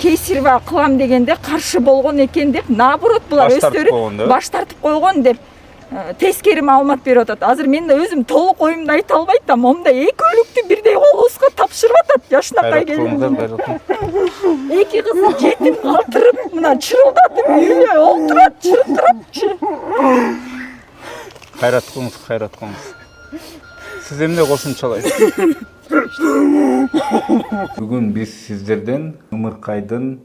кейсирова кылам дегенде каршы болгон экен деп, наоборот булар өздөрү баш тартып койгон деп тескери маалымат берип атат. Азыр мен да өзүм толук оюмду айта албайт да, момунда экөөлүктү бирдей колубузга тапшырып атат. Жашынакай келген. Эки кызы жетим калтырып, мына чырылдатып үйүнө олтурат, чырылдырат. Кайрат кылыңыз. Сиз эмне кошумчалайсыз? Бүгүн биз сиздерден ымыркайдын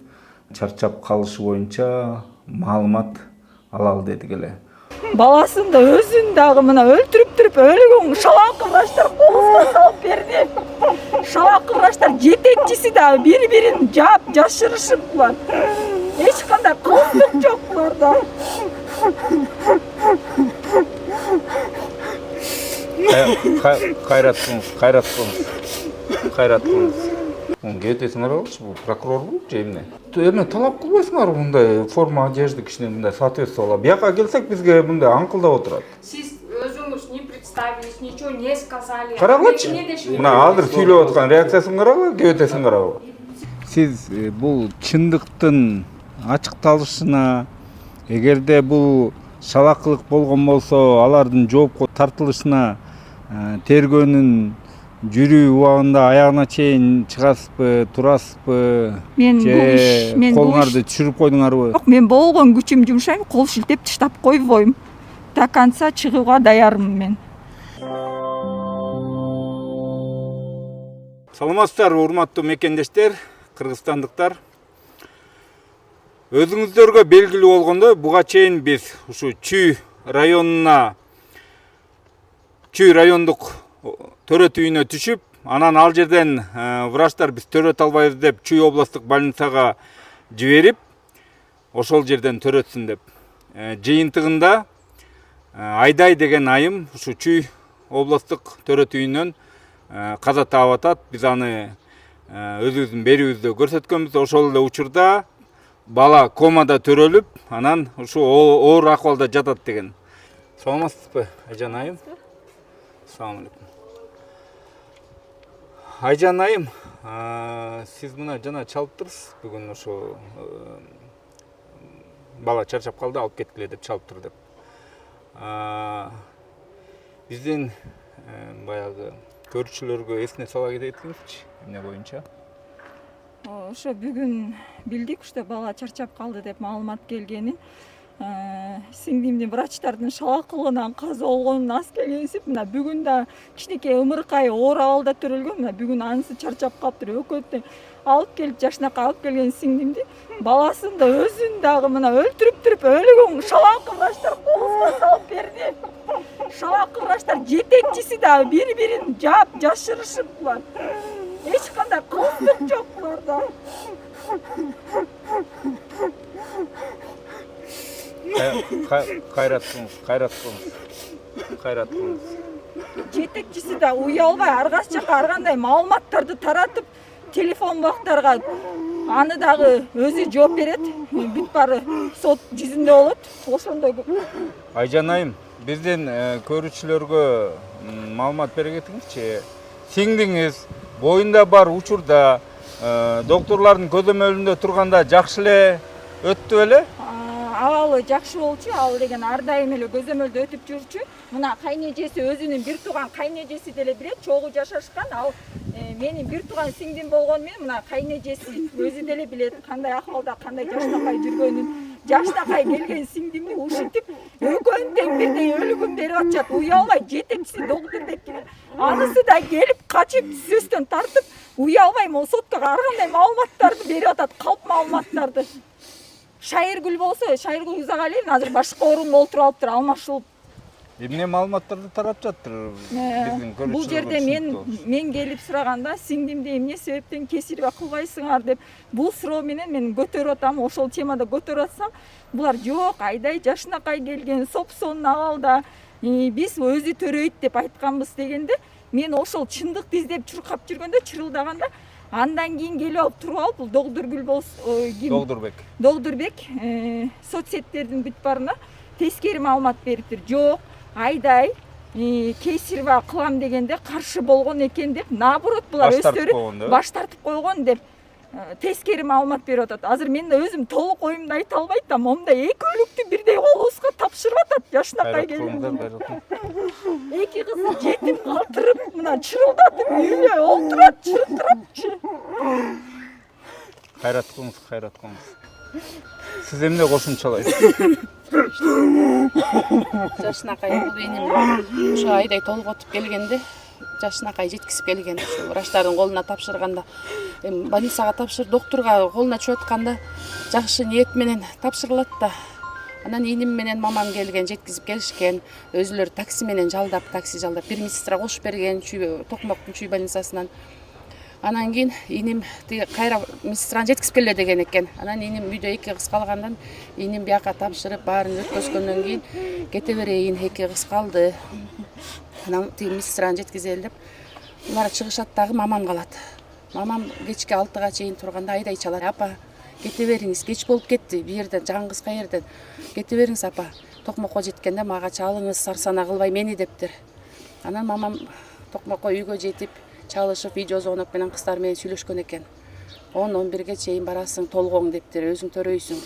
чарчап калышы боюнча маалымат алалы дедик эле. Баласын да өзүн дагы мына өлтүрүп өлгөн шалакы врачтар колубузга салып берди. Шалакы врачтар жетекчиси дагы бири-бирин жаап жашырышып булар. Эч кандай кылдык жок буларда. Кайрат кылыңыз. Кетесиңер алчы, бул прокурорбу же эмне? Эмне талап кылбайсыңар мындай форма одежды кичине мындай соответствовало. Бияка келсек бизге мындай аңкылдап отурат. Сиз өзүңүз не представились, ничего не сказали. Карагылачы. Мына азыр сүйлөп аткан реакциясын карагыла, кетесиң карагыла. Сиз бул чындыктын ачыкталышына, эгерде бул шалакылык болгон болсо, алардын жоопко тартылышына тергөөнүн жүрүү убагында аягына чейин чыгасызбы, турасызбы? Мен колуңарды түшүрүп койдуңарбы? Жок, мен болгон күчүм жумшайм, кол шилтеп таштап койбойм. До конца чыгууга даярмын мен. Саламатсыздарбы, урматтуу мекендештер, кыргызстандыктар. Өзүңүздөргө белгилүү болгондой, буга чейин биз ушу Чүй райондук төрөт үйүнө түшүп, анан ал жерден врачтар биз төрөт албайбыз деп Чүй областтык больницага жиберип, ошол жерден төрөтсүн деп. Жыйынтыгында Айдай деген айым ушу Чүй областтык төрөт үйүнөн каза таап атат. Биз аны өзүбүздүн берүүбүздө көрсөткөнбүз. Ошол эле учурда бала комада төрөлүп, анан ушу оор акыбалда жатат деген. Саламатсызбы, Айжан айым? Салам алейкум. Айжан айым, сиз мына жана чалыптырсыз, бүгүн ошо бала чарчап калды, алып кеткиле деп чалыптыр деп. Биздин баягы көрүүчүлөргө эсине сала кетиңизчи, эмне боюнча? Ошо бүгүн билдик, ушта бала чарчап калды деп маалымат келгенин. Сиңдимдин врачтардын шалакылыгынан каза болгонун аз келгенсип, мына бүгүн да кичинекей ымыркай оор абалда төрөлгөн. Мына бүгүн анысы чарчап калыптыр. Өкөтү алып келип, жашынакай алып келген сиңдимди, баласын да өзүн дагы мына өлтүрүп өлгөн шалакы врачтар колубузга салып берди. Шалакы врачтар жетекчиси дагы бири-бирин жаап жашырышып булар. Эч кандай кылдык жок буларда. Кайрат кылыңыз. Жетекчиси да уялбай ар кайсы жака ар кандай маалыматтарды таратып, телефон бактарга аны дагы өзү жооп берет. Бүт баары сот жүзүндө болот. Ошондой. Айжан айым, биздин көрүүчүлөргө маалымат бере кетиңизчи. Сиңдиңиз боюнда бар учурда доктурлардын көзөмөлүндө турганда жакшы эле өттү беле? Абалы жакшы болчу, ал деген ар дайым эле көзөмөлдө өтүп жүрчү. Мына кайнежеси өзүнүн бир тууган кайнежеси деле билет, чогуу жашашкан. Ал менин бир тууган сиңдим болгону менен мына кайнежеси өзү деле билет кандай акыбалда, кандай жашнакай жүргөнүн. Жашнакай келген сиңдимди ушинтип экөөнүн тең бирдей өлүгүн берип атышат. Уялбай жетекчиси доктурдек келет. Анысы да келип качып сөздөн тартып, уялбай могу соткага ар кандай маалыматтарды берип атат, калп маалыматтарды. Шайыргүл болсо, Шайыргүл Узагалиевна азыр башка орунга отуруп алыптыр, алмашылып. Эмне маалыматтарды таратып жатыр биздин көрүүчүлөр? Бул жерде мен келип сураганда, сиңдимди эмне себептен кесирва кылбайсыңар деп бул суроо менен мен көтөрүп атам, ошол темада көтөрүп атсам, булар жок, Айдай жашынакай келген, сопсонун абалда, биз өзү төрөйт деп айтканбыз дегенде, мен ошол чындыкты издеп чуркап жүргөндө, чырылдаганда, андан кийин келип алып туруп алып, бул Догдургүл Догдурбек соцсеттердин бүт баарына тескери маалымат бериптир. Жок, Айдай кейсирова кылам дегенде каршы болгон экен деп, наоборот булар өздөрү баш тартып койгон деп тескери маалымат берип атат. Азыр мен да өзүм толук оюмду айта албай атам. Момунда экөөлүктү бирдей колубузга тапшырып атат жашынакай келгенде. Эки кызды жетим калтырып, мына чырылдатып үйүнө олтурат, чырыктырапчы. Кайрат кылыңыз. Сиз эмне кошумчалайсыз? Жашынакай бул энем ушу айдай толук өтүп келгенде жашынакай жеткизип келген. Ушу врачтардын колуна тапшырганда, больницага доктурга колуна түшүп атканда жакшы ниет менен тапшырылат да. Анан иним менен мамам келген, жеткизип келишкен. Өзүлөрү такси менен такси жалдап, бир медсестра кошуп берген Токмоктун чүй больницасынан. Анан кийин иним кайра медсестраны жеткизип келе деген экен. Анан иним үйдө 2 кыз калгандан иним бияка тапшырып баарын өткөзгөндөн кийин кете берейин, 2 кыз калды. Анан медсестраны жеткизели деп улар чыгышат дагы мамам калат. Мамам кечки 6-га чейин турганда айдай чалат. Апа, кете бериңиз, кеч болуп кетти. Бу жерден жаңгыз каерден. Кете бериңиз апа. Токмокко жеткенде мага чалыңыз, сарсана кылбай мени дептир. Анан мамам Токмокко үйгө жетип чалышып, видеозвонок менен кыздар менен сүйлөшкөн экен. 10-11ге чейин барасың, толгоң дептир, өзүң төрөйсүң.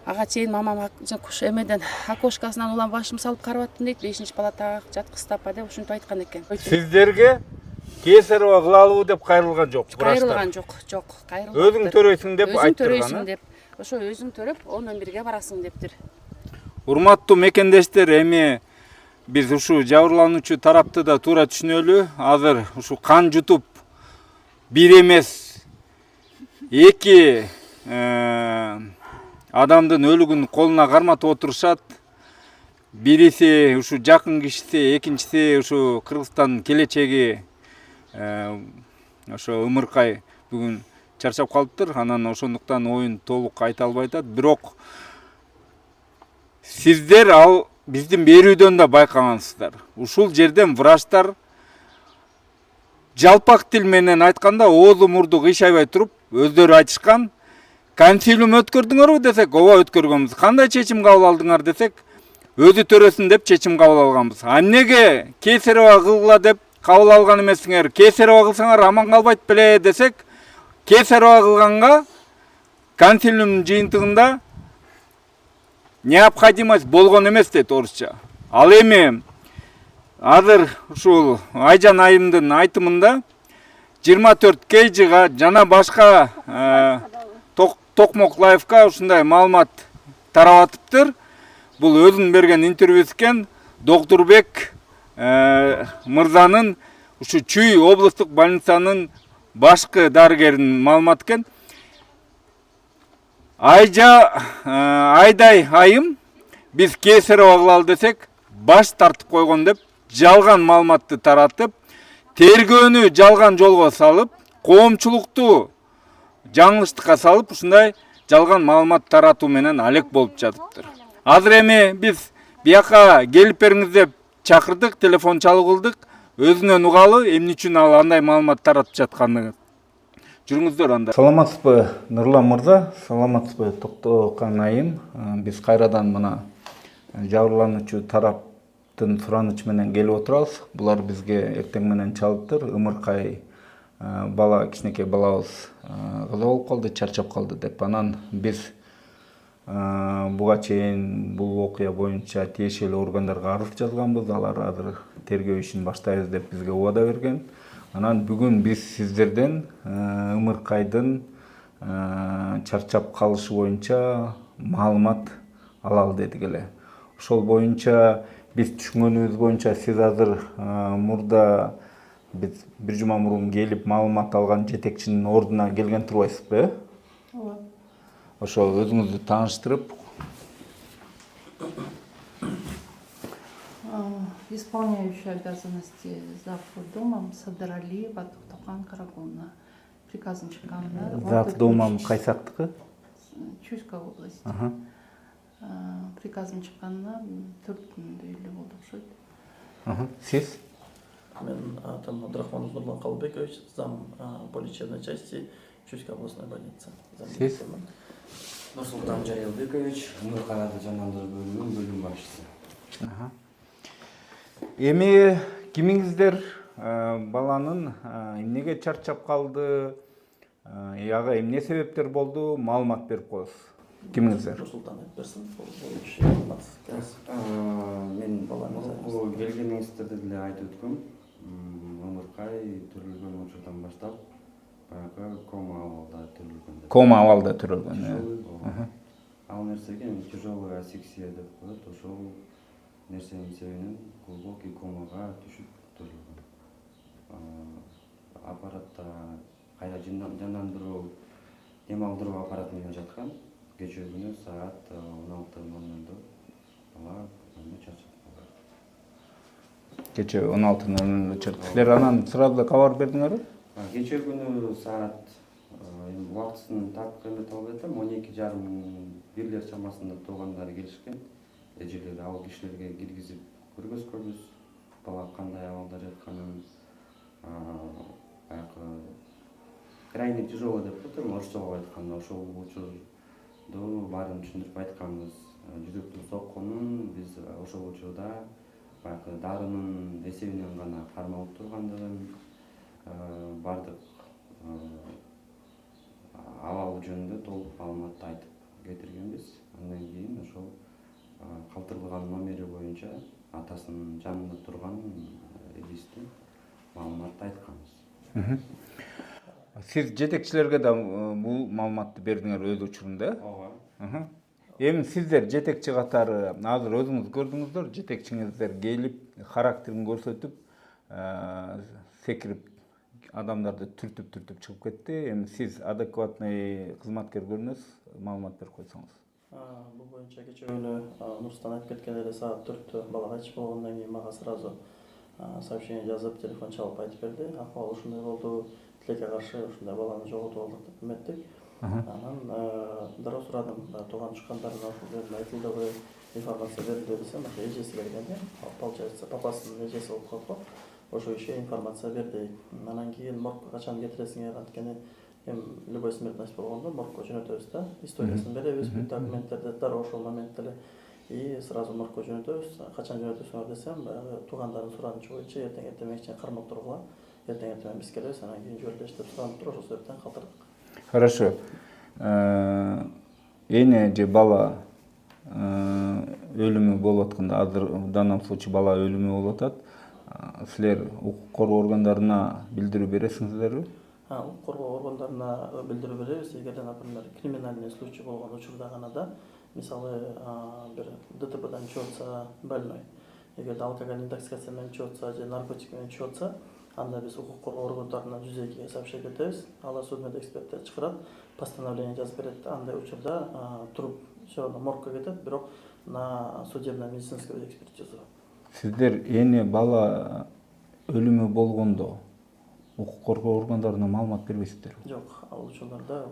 Ага чейин мамам эмеден окошкасынан улам башым салып карап аттым дейт. 5-палатага жаткызтап деп ушинтип айткан экен. Сиздерге кесарево кылалыбы деп кайрылган жок. Кайрылган жок. Кайрылган. Өзүң төрөйсүң деп Өзүң айттырган. төрөйсүң деп. Ошо өзүң төрөп 11ге барасың дептир. Урматтуу мекендештер, эми биз ушу жабырлануучу тарапты да туура түшүнөлү. Азыр ушу кан жутуп бир эмес 2 адамдын өлүгүн колуна карматып отурушат. Бириси ушу жакын кишиси, экинчиси ушу Кыргызстан келечеги ошо Ымыркай бүгүн чарчап калыптыр. Анан ошондуктан оюн толук айта албай атат. Бирок сиздер ал биздин берүүдөн да байкагансыздар. Ушул жерден врачтар жалпак тил менен айтканда оозу мурду кыйшайбай туруп өздөрү айтышкан. Консилиум өткөрдүңөрбү десек, ооба өткөргөнбүз. Кандай чечим кабыл алдыңар десек, өзү төрөсүн деп чечим кабыл алганбыз. Эмнеге кесарево кылгыла деп кабыл алган эмессиңер? Кесарево кылсаңар аман калбайт беле десек, кесарево кылганга консилиум жыйынтыгында необходимость болгон эмес дейт орусча. Ал эми азыр ушул Айжан айымдын айтымында 24 KG'га жана башка Токмок Лайфка ушундай маалымат тарап атыптыр. Бул өзүнүн берген интервьюсу экен. Доктурбек мырзанын ушу Чүй облустук больницанын башкы дарыгеринин маалыматы экен. Айдай айым биз кесарево кылалы десек баш тартып койгон деп жалган маалыматты таратып, тергөөнү жалган жолго салып, коомчулукту жаңылыштыкка салып, ушундай жалган маалымат таратуу менен алек болуп жатыптыр. Азыр эми биз бияка келип бериңиз деп чакырдык, телефон чалуу кылдык. Өзүнөн угалы эмне үчүн ал андай маалымат таратып жаткандыгын. Жүрүңүздөр анда. Саламатсызбы Нурлан мырза? Саламатсызбы Токтокан айым? Биз кайрадан мына жабырлануучу тараптын суранычы менен келип отурабыз. Булар бизге эртең менен чалыптыр. Ымыркай бала, кичинекей балабыз кыза болуп калды, чарчап калды деп. Анан биз буга чейин бул окуя боюнча тиешелүү органдарга арыз жазганбыз. Алар азыр тергөө ишин баштайбыз деп бизге убада берген. Анан бүгүн биз сиздерден Ымыркайдын чарчап калышы боюнча маалымат алалы дедик эле. Ошол боюнча биз түшүнгөнүбүз боюнча сиз азыр мурда биз бир жума мурун келип маалымат алган жетекчинин ордуна келген турбайсызбы? Ооба. Ошо өзүңүздү тааныштырып. Исполняющая обязанности завдомом Садыралиева Токтокан Карагуна. Приказын чыкканда. Завдомом кайсактыкы? Чуйская область. Приказын чыкканда 4 күндө эле болду окшойт. Сиз? Мен Атам Абдрахманов Нурлан Калбекович, зам по лечебной части Чуйской областной больницы. Сиз? Нурсултан Жарелбекович, Ымыркайды жандандыруу бөлүмүнүн бөлүм башчысы. Эми кимиңиздер баланын эмнеге чарчап калды, Ага эмне себептер болду? Маалымат берип коесуз. Кимиңиздер? Нурсултан айтып берсин. Бул иши информация. Мен келгениңизде деле айтып өткөм. Ымыркай төрөлгөн учурдан баштап баягы кома абалда төрөлгөн. Кома абалда төрөлгөн. Ал нерсеге тяжелая асфиксия деп коет. Ошол нерсенин себебинен глубокий комага түшүп төрөлгөн. Аппаратта кайра жандандыруу, дем алдыруу аппараты менен жаткан. Кечээ күнү саат 16:00 бала чачып калды. Кечээ 16:00 чачып. Силер анан сразу кабар бердиңерби? Кечээ күнү саат убактысын так эметип албайт элем, 12:30-1 чамасында туугандар келишкен. Эжелери ал кишилерге киргизип көргөзкөнбүз, бала кандай абалда жатканын, баягы крайне тяжелый деп коет элем, орусчалап айтканда ошол учурду баарын түшүндүрүп айтканбыз. Жүрөктүн сокконун биз ошол учурда баягы дарынын эсебинен гана кармалып тургандыгын, бардык абал жөнүндө толук маалыматты айтып кетиргенбиз. Андан кийин ошол калтырылган номери боюнча атасынын жанында турган идистин маалыматты айтканбыз. Сиз жетекчилерге да бул маалыматты бердиңер өз учурунда? Ооба. Эми сиздер жетекчи катары азыр өзүңүз көрдүңүздөр, жетекчиңиздер келип, характерин көрсөтүп, секирип адамдарды түртүп чыгып кетти. Эми сиз адекватный кызматкер көрүнөсүз, маалымат берип койсоңуз. Бул боюнча кечээ күнү Нурсултан айтып кеткен эле саат 4-тө бала кайтыш болгондон кийин мага сразу сообщение жазып, телефон чалып айтып берди. Акыбал ушундай болду, тилекке каршы ушундай баланы жоготуп алдык деп эметтик. Анан дароо сурадым, тууган тушкандарына ошол жерде айтылдыбы, информация берилди десем, эжеси келген, получается, папасынын эжеси болуп калат го. Ошо кишиге информация берди. Анан кийин моргко качан кетиресиңер, анткени любой смертность болгондо моргко жөнөтөбүз да, историясын беребиз, бүт документтерди дароо ошол моментте эле и сразу моргко жөнөтөбүз. Качан жөнөтөсүңөр десем, баягы туугандардын суранычы боюнча эртең чейин кармап тургула, эртең биз келебиз, анан кийин жиберилеш деп суранып туруп, ошол себептен калтырдык. Хорошо. Эне же бала өлүмү болуп атканда, азыр в данном случае бала өлүмү болуп атат. Силер укук коргоо органдарына билдирүү бересиңиздерби? Укук коргоо органдарына билдирүү беребиз. Эгерде, например, криминальный случай болгон учурда гана да, мисалы, бир ДТПдан чыгып атса больной, эгерде алкоголь интоксикация менен чыгып атса же наркотик менен чыгып атса, анда биз укук коргоо органдарына 102-ге сообщать этебиз. Алар судмед эксперттер чыгарат, постановление жазып берет. Андай учурда туруп все равно моргко кетет, бирок на судебно-медицинскую экспертизу. Сиздер эне бала өлүмү болгондо укук коргоо органдарына маалымат бербейсиздерби? Жок, ал учурларда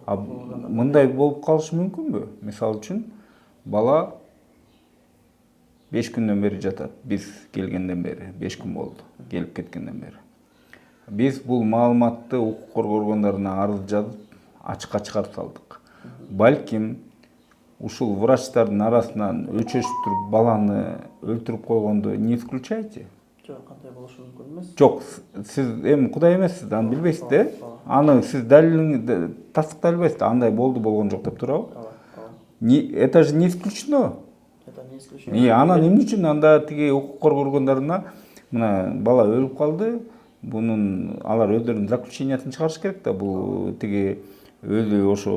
мындай болуп калышы мүмкүнбү? Мисалы үчүн бала 5 күндөн бери жатат. Биз келгенден бери 5 күн болду. Келип кеткенден бери. Биз бул маалыматты укук коргоо органдарына арыз жазып, ачыкка чыгарып салдык. Балким ушул врачтардын арасынан өчөшүп баланы өлтүрүп койгонду не исключаете? Жок, кандай болушу мүмкүн эмес. Жок, сиз эми кудай эмессиз, аны билбейсиз да? Аны сиз далилиңизди тастыктай албайсыз да, андай болгон жок деп турабы? Это же не исключено. Это не исключено. Анан эмне үчүн анда тиги укук коргоо органдарына мына бала өлүп калды, бунун алар өздөрүнүн заключениясын чыгарыш керек да, бул тиги өзү ошо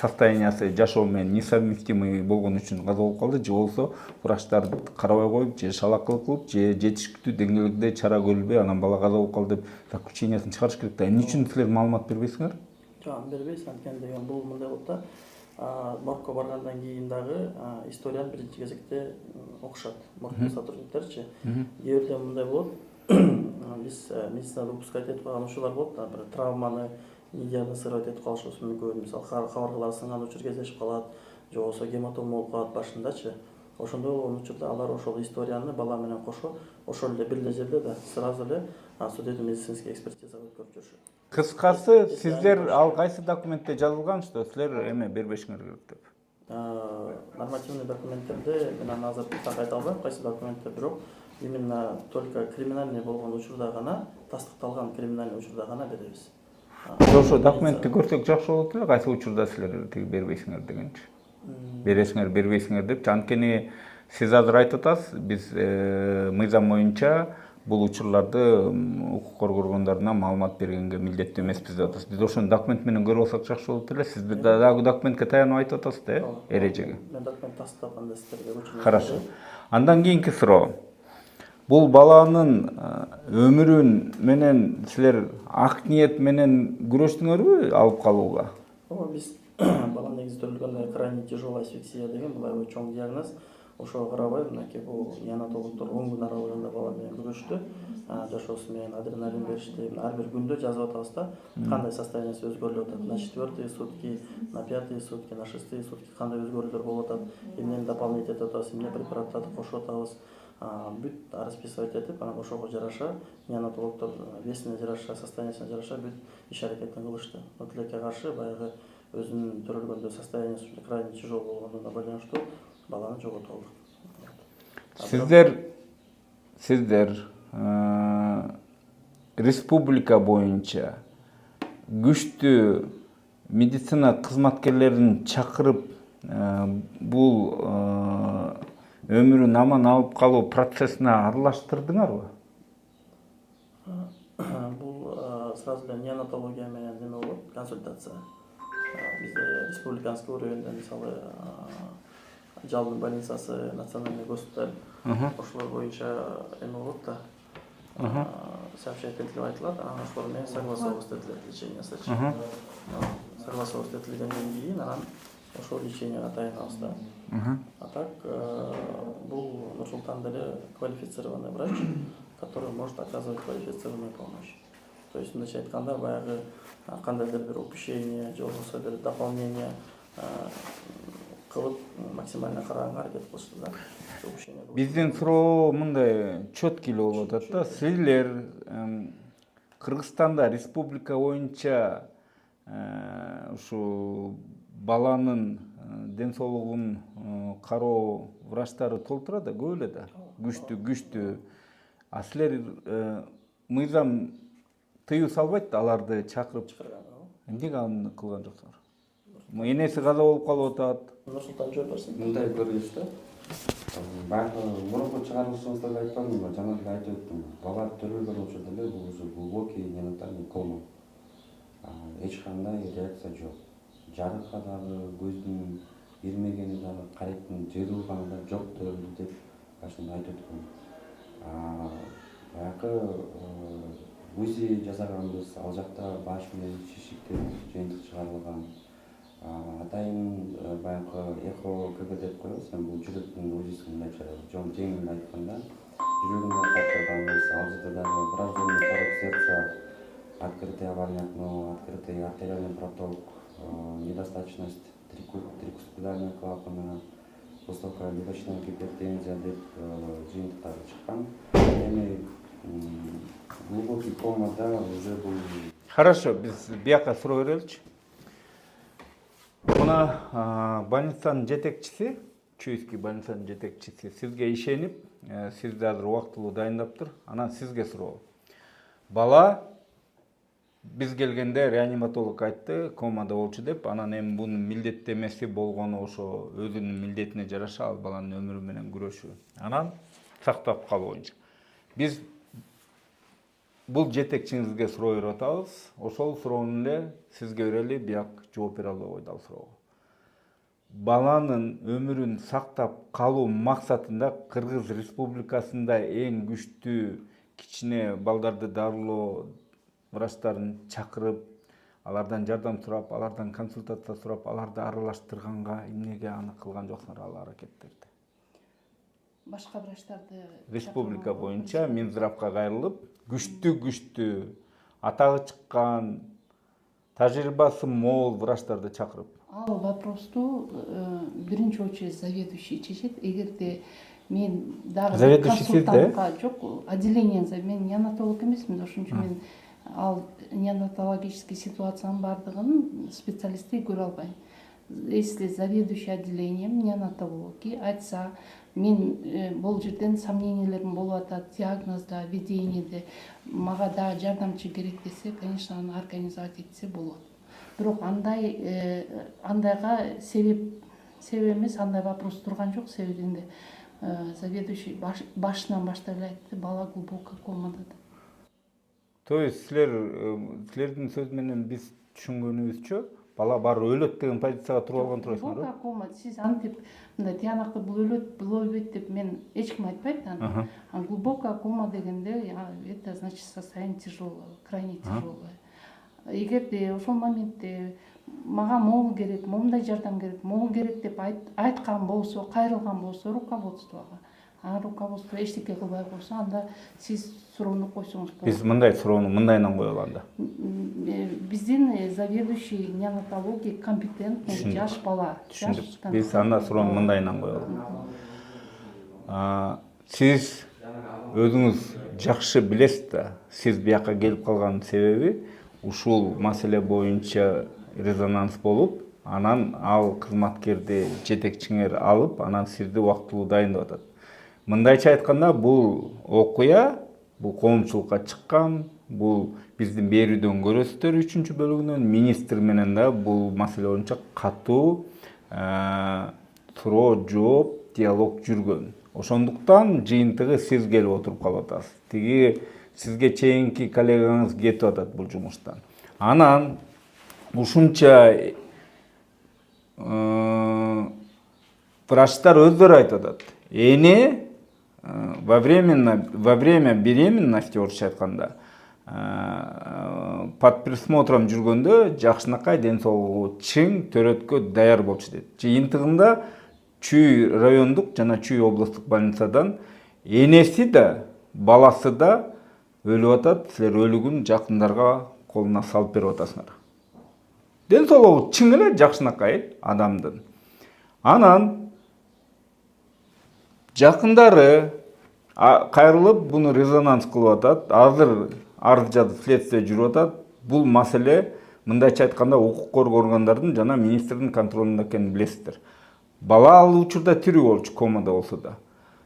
состояниясы жашоо менен несовместимый болгон үчүн каза болуп калды, же болбосо врачтар карабай коюп, же шалакылык кылып, же жетиштүү деңгээлде чара көрүлбөй, анан бала каза болуп калды деп заключениясын чыгарыш керек да. Эмне үчүн силер маалымат бербейсиңер? Жок, аны бербейбиз, анткени деген бул мындай болот да. Моргко баргандан кийин дагы историяны биринчи кезекте окушат моргтун сотрудниктеричи. Кээ бирде мындай болот. Биз медицинада упускать этип калган учурлар болот, например, травманы диагностировать этип калышыбыз мүмкүн. Мисалы кабыргалары сынган учур кездешип калат, же болбосо гематома болуп калат башындачы. Ошондой болгон учурда алар ошол историяны бала менен кошо ошол эле бир эле жерде да сразу эле судебно-медицинский экспертизага өткөрүп жүрүшөт. Кыскасы, сиздер ал кайсы документте жазылган, что силер эме бербешиңер керек деп? Нормативный документтерде мен аны азыр так айта албайм, кайсы документте, бирок именно только криминальный болгон учурда гана, тастыкталган криминальный учурда гана беребиз. Biz ошо документти көрсөк жакшы болот эле, кайсы учурда силер тиги бербейсиңер дегенчи. Бересиңер, бербейсиңер деп. Анткени сиз азыр айтып атасыз, биз мыйзам боюнча бул учурларды укук коргоогондордуна маалымат бергенге милдеттүү эмеспиз деп атасыз. Биз ошону документ менен көрүп алсак жакшы болот эле. Сиз дагы документке таянып айтып атасыз да, эрежеге. Мен документ тастап анда сиздерге көчүрүп. Хорошо. Андан кийинки суроо. Бул баланын өмүрүн менен силер ак ниет менен күрөштүңөрбү алып калууга? Биз бала негизи төрөлгөндө крайне тяжелая асфиксия деген мындай чоң диагноз. Ошого карабай мынакей бул неонатологдор 10 күн аралыгында бала менен күрөштү. Жашоосу менен адреналин беришти. Ар бир күндө жазып атабыз да, кандай состояниясы өзгөрүлүп атат. На 4-е сутки, на 5-е сутки, на 6-е сутки кандай өзгөрүүлөр болуп атат. Эмнени дополнить этип атабыз, эмне препараттарды кошуп атабыз. Бүт расписывать этип, анан ошого жараша неонатологдор весине жараша, состояниясына жараша бүт иш аракетин кылышты. Тилекке каршы баягы өзүнүн төрөлгөндө состояниясы крайне тяжелый болгондуна байланыштуу баланы жоготуп алдык. Сиздер республика боюнча күчтүү медицина кызматкерлерин чакырып бул өмүрүн аман алып калуу процессине аралаштырдыңарбы? Бул сразу эле неонатология менен неме болот, консультация. Бизде республиканский уровеньде мисалы Жалдын больницасы, национальный госпиталь, ошолор боюнча эме болот да. Сообщать этилип айтылат, анан ошолор менен согласовываться этилет лечениясы. Согласовываться этилгенден кийин анан ошол леченияга таянабыз да. А так бул Нур-Султанда эле квалифицированный врач, который может оказывать квалифицированную помощь. То есть, мындайча айтканда, баягы кандайдыр бир упущение, же болбосо бир дополнение кылып максимально караганга аракет кылышты да. Биздин суроо мындай чөткү эле болуп атат да. Силер Кыргызстанда республика боюнча ушу баланын ден соолугун кароо врачтары толтура да, көп эле да. Күчтүү. А силер мыйзам тыюу салбайт да аларды чакырып. Эмнеге аны кылган жоксуңар? Энеси каза болуп калып атат. Нур-Султан жооп берсин. Мындай көрүнүш да. Баягы мурунку чыгарылышыңызда айтканмын, жана эле айтып өттүм. Бала төрөлгөн учурда эле бул уже глубокий неонатальный кома. Эч кандай реакция жок. Жарыкка дагы, көздүн ирмегени дагы, каректин жыйылганы да жок төрөлдү деп башында айтып өттүм. Баягы УЗИ жасаганбыз, ал жакта баш менен шишиктер жыйынтык чыгарылган. Атайын баягы эхо КГ деп коебуз, бул жүрөктүн УЗИсин мындайча жеңил айтканда, жүрөгүндө каттырганбыз, ал жерде дагы врожденный порог сердца, открытый аварийный окно, открытый артериальный проток, недостаточность трикускулярной клапана, высокая легочная гипертензия деп жыйынтыктары чыккан. Эми глубокий комада уже бул. Хорошо, биз бияка суроо береличи. Мына больницанын жетекчиси, Чуйский больницанын жетекчиси сизге ишенип, сизди азыр убактылуу дайындаптыр. Анан сизге суроо. Бала биз келгенде реаниматолог айтты, комада болчу деп, анан эми бунун милдеттемеси болгону ошо өзүнүн милдетине жараша ал баланын өмүрү менен күрөшүү. Анан сактап калуу боюнча. Биз бул жетекчиңизге суроо берип атабыз. Ошол суроону эле сизге берели, бияк жооп бере албайбы ал суроого. Баланын өмүрүн сактап калуу максатында Кыргыз Республикасында эң күчтүү кичине балдарды дарылоо врачтарын чакырып, алардан жардам сурап, алардан консультация сурап, аларды аралаштырганга эмнеге аны кылган жоксуңар ал аракеттерди? Башка врачтарды Республика боюнча Минздравга кайрылып, күчтүү атагы чыккан, тажрыйбасы мол врачтарды чакырып. Ал вопросту биринчи очередь заведующий чечет. Эгерде мен дагы консультантка жок, отделение, мен неонатолог эмесмин, ошон үчүн мен ал неонатологический ситуациянын бардыгын специалистти көрө албайм. если заведующий отделением неонатологии айтса, мен бул жерден сомненияларым болуп атат, диагнозда, ведениеде, мага да жардамчы керек десе, конечно, аны организовать этсе болот. Бирок андайга себеп эмес, андай вопрос турган жок. Себебинде заведующий башынан баштап айтты, бала глубокий комада деп. То есть силердин сөзү менен биз түшүнгөнүбүзчө бала баары өлөт деген позицияга туруп алган турасыңар. Глубокая кома, сиз антип мындай тиянакты бул өлөт, бул өлбөйт деп мен эч ким айтпайт аны. А глубокая кома дегенде это значит состояние тяжелое, крайне тяжелое. Эгерде ошол моментте мага могул керек, момундай жардам керек, могул керек деп айткан болсо, кайрылган болсо руководствого, руководство эчтеке кылбай койсо, анда сиз суроону койсоңуз болот. Биз мындай суроону мындайынан коелу анда. Биздин заведующий неонатологии компетентный жаш бала. Биз анда суроону мындайынан коелу. Сиз өзүңүз жакшы билесиз да, сиз бияка келип калган себеби ушул маселе боюнча резонанс болуп, анан ал кызматкерди жетекчиңер алып, анан сизди убактылуу дайындап атат. Мындайча айтканда, бул окуя, бул коомчулукка чыккан, бул биздин берүүдөн көрөсүздөр 3-бөлүгүнөн министр менен да бул маселе боюнча катуу суроо, жооп, диалог жүргөн. Ошондуктан жыйынтыгы сиз келип отуруп калып атасыз. Тиги сизге чейинки коллегаңыз кетип атат бул жумуштан. Анан ушунча врачтар өздөрү айтып атат. Эне во время беременности, орусча айтканда, под присмотром жүргөндө жакшынакай ден соолугу чың төрөткө даяр болчу дейт. Жыйынтыгында Чүй райондук жана Чүй областтык больницадан энеси да, баласы да өлүп атат. Силер өлүгүн жакындарга колуна салып берип атасыңар. Ден соолугу чың эле жакшынакай адамдын. Анан жакындары кайрылып буну резонанс кылып атат. Азыр арыз жазып следствие жүрүп атат. Бул маселе мындайча айтканда укук коргоо органдардын жана министрдин контролунда экенин билесиздер. Бала ал учурда тирүү болчу, комада болсо да.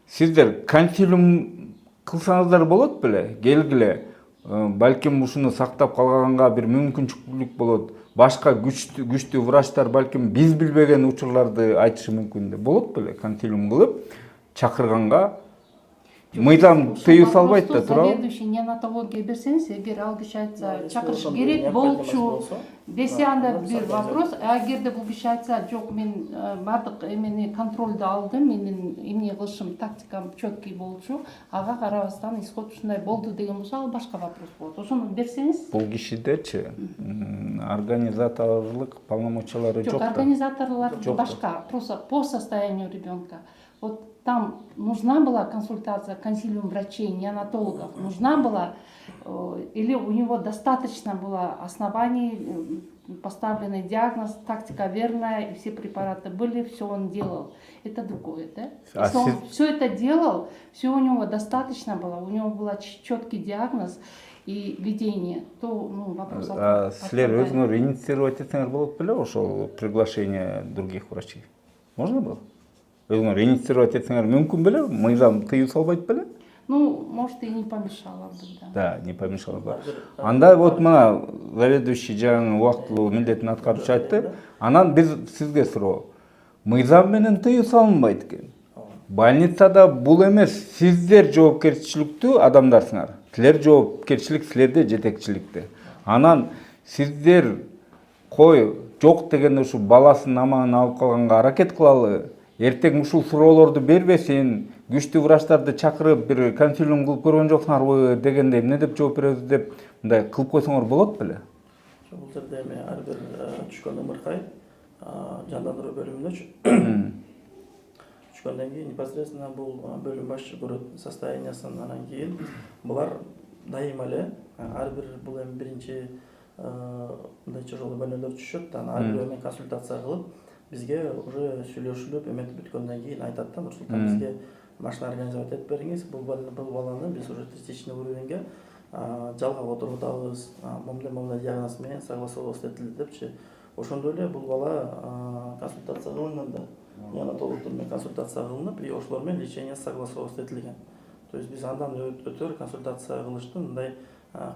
Сиздер консилиум кылсаңыздар болот беле? Келгиле, балким ушуну сактап калганга бир мүмкүнчүлүк болот. Башка күчтүү врачтар балким биз билбеген учурларды айтышы мүмкүн деп. Болот беле? Консилиум кылып чакырганга мыйзам тыюу салбайт да, туурабы? Заведующий неонатология берсеңиз, эгер ал киши айтса чакырыш керек болчу десе, анда бир вопрос. Эгерде бул киши айтса, жок, мен бардык эмени контролду алдым, менин эмне кылышым, тактикам четкий болчу, ага карабастан исход ушундай болду деген болсо, ал башка вопрос болот. Ошону берсеңиз. Бул кишидечи организаторлук полномочиялары жок. Жок, организаторлор башка, просто по состоянию ребенка. Вот там нужна была консультация, консилиум врачей, неонатологов, нужна была, или у него достаточно было оснований, поставленный диагноз, тактика верная, и все препараты были, все он делал. Это другое, да? Если он все это делал, все у него достаточно было, у него был четкий диагноз и ведение, то вопрос... Силер өзүңөр инициировать этсеңер болот беле ошол приглашение других врачей? Можно было? Өзүңөр инициировать этсеңер мүмкүн беле? Мыйзам тыюу салбайт беле? Может, и не помешало бы, да. Да, не помешало бы. Анда вот мына заведующий жаңы убактылуу милдетин аткаруучу айтты. Анан биз сизге суроо. Мыйзам менен тыюу салынбайт экен. Больницада бул эмес, сиздер жоопкерчиликтүү адамдарсыңар. Силер жоопкерчилик силерде, жетекчиликте. Анан сиздер кой жок дегенде ушу баласын аман алып калганга аракет кылалы. Эртең ушул суроолорду бербесин, күчтүү врачтарды чакырып бир консилиум кылып көргөн жоксуңарбы дегенде эмне деп жооп беребиз деп мындай кылып койсоңор болот беле? Бул жерде эми ар бир түшкөн ымыркай жандандыруу бөлүмүнөчү түшкөндөн кийин непосредственно бул бөлүм башчы көрөт состояниясын, анан кийин булар дайыма эле ар бир бул эми биринчи мындай тяжелый больнойлор түшөт, анан ар бирөө менен консультация кылып бизге уже сүйлөшүлүп эметип бүткөндөн кийин айтат да, Нурсултан бизге машина организовать этип бериңиз, бул баланы биз уже частичный уровеньге жалга отургутабыз, момундай диагноз менен согласовываться этилди депчи. Ошондой эле бул бала консультация кылынганда неонатологдор менен консультация кылынып, и ошолор менен лечение согласовываться этилген. То есть биз андан өтөр консультация кылыштын мындай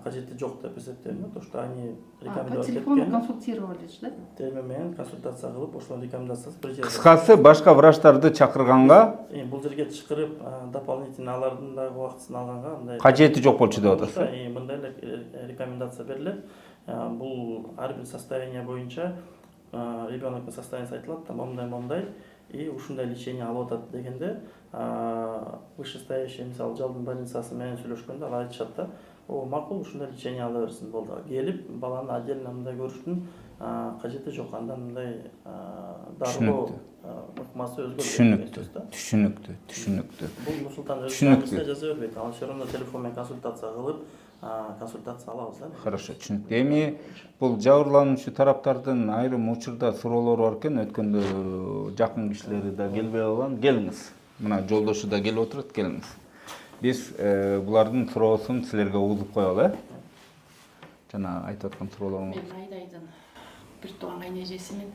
кажети жок деп эсептейм, то что они По рекомендовать телефону эткен. консультировались, да? Теме менен консультация кылып, ошонун рекомендациясы бир жерде. Кыскасы башка врачтарды чакырганга Бул жерге чакырып, дополнительно алардын дагы убактысын алганга мындай кажети жок болчу деп атасыз. мындай рекомендация берилет. Бул ар бир состояние боюнча ребеноктун состояниясы айтылат, момундай и ушундай лечение алып атат дегенде, вышестоящий мисалы жалдын больницасы менен сүйлөшкөндө алар айтышат да, макул ушундай лечение ала берсин болду. Келип баланы отдельно мындай көрүштүн кажети жок, андан мындай дарылоо ыкмасы Түшүнүктүү. Бул Нурсултан Түшүнүктүү. жаза бербейт. Ал все равно телефон менен консультация кылып, консультация алабыз да. Хорошо, түшүнүктүү. Эми бул жабырлануучу тараптардын айрым учурда суроолору бар экен, өткөндө жакын кишилери да келбей калган. Келиңиз. Мына жолдошу да келип отурат, келиңиз. Биз булардын суроосун силерге угузуп коелу, жана айтып аткан суроолоруңуз. Мен Айдайдын бир тууган кайнежеси мен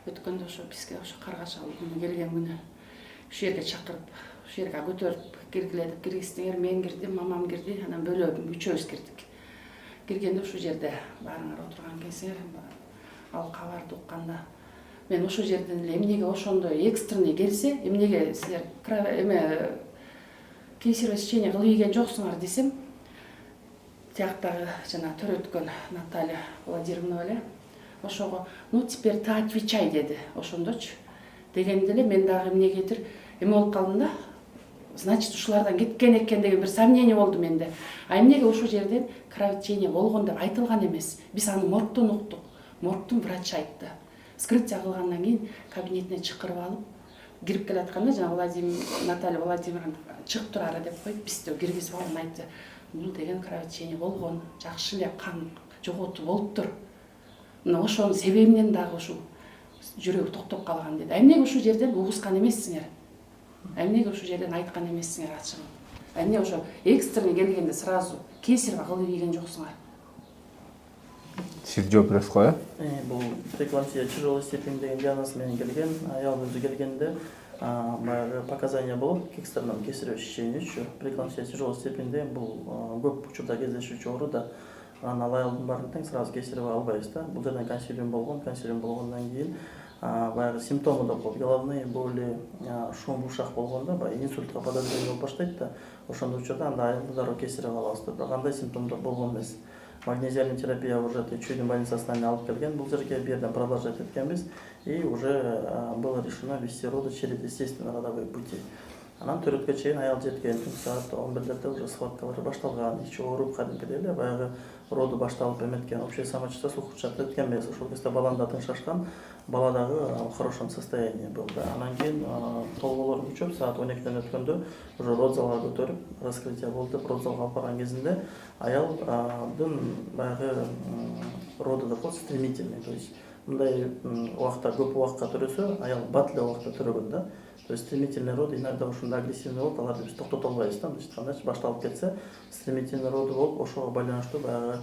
өткөндө ошо бизге ошо Каргашалы күнү келген күнү ушул жерге чакырып, ушул жерге көтөрүп киргиле деп киргиздиңер, мен кирдим, мамам кирди, анан бөлөп үчөөбүз кирдик. Киргенде ушул жерде баарыңар отурган кезиңер ал кабарды укканда мен ошол жерден эле эмнеге ошондой экстренный келсе, эмнеге силер кесарево сечение кылып ийген жоксуңар десем, тияктагы жана төрөткөн Наталья Владимировна эле ошого ну теперь ты отвечай деди ошондочу. Дегенде эле мен дагы эмнегедир эме болуп калдым да. Значит, ушулардан кеткен экен деген бир сомнение болду менде. А эмнеге ошол жерден кровотечение болгон деп айтылган эмес. Биз аны моргтон уктук. Моргтун врачы айтты. Вскрытие кылгандан кийин кабинетине чакырып алып, кирип келатканда жана Наталья Владимировна чыгып турары деп коюп бизди киргизип алып айтты. Бул деген кровотечение болгон, жакшы эле кан жоготуу болуптур. Мына ошонун себебинен дагы ушул жүрөгү токтоп калган деди. Эмнеге ушул жерден угускан эмессиңер? Эмнеге ушул жерден айткан эмессиңер ачыгын? Эмне ошо экстренный келгенде сразу кесарево кылып ийген жоксуңар? Сиз жооп бересиз го, Бул преэклампсия тяжелой степени деген диагноз менен келген, аял өзү келгенде баягы показания болуп, экстренном кесарево сечение үчүн преэклампсия тяжелой степени бул көп учурда кездешүүчү оору да. Ал аялдын баарын тең сразу кесарево албайбыз да. Бул жерден консилиум болгондон кийин баягы симптомы да болот. Головные боли, шум в ушах болгондо баягы инсультка подозрение болуп баштайт да. Ошондой учурда анда аялды дароо кесарево алабыз да. Бирок андай симптомдор болгон эмес. Магнезиальная терапия уже Чуйдун больницасынан алып келген. Бул жерге бу жерден продолжать эткенбиз. И уже было решено вести роды через естественные родовые пути. Анан төрөткө чейин аял жеткен саат 11:00 уже схваткалар башталган. Ичи ооруп кадимкидей эле баягы роду башталып эметкен. Общее самочувствие сухучат өткөн эмес. Ошол кезде баланы да тынчшашкан. Бала дагы в хорошем состоянии был. Анан кийин толголор күчөп саат 12:00 өткөндө уже родзалга көтөрүп раскрытие болду. Родзалга алып барган кезинде аялдын баягы роду да болот стремительный. То есть мындай убакта көп убакка төрөсө аял бат эле убакта төрөгөн да. То есть стремительный род иногда ушундай агрессивный болот, аларды биз токтото албайбыз да. Мындайча айтканда башталып кетсе стремительный роду болуп, ошого байланыштуу баягы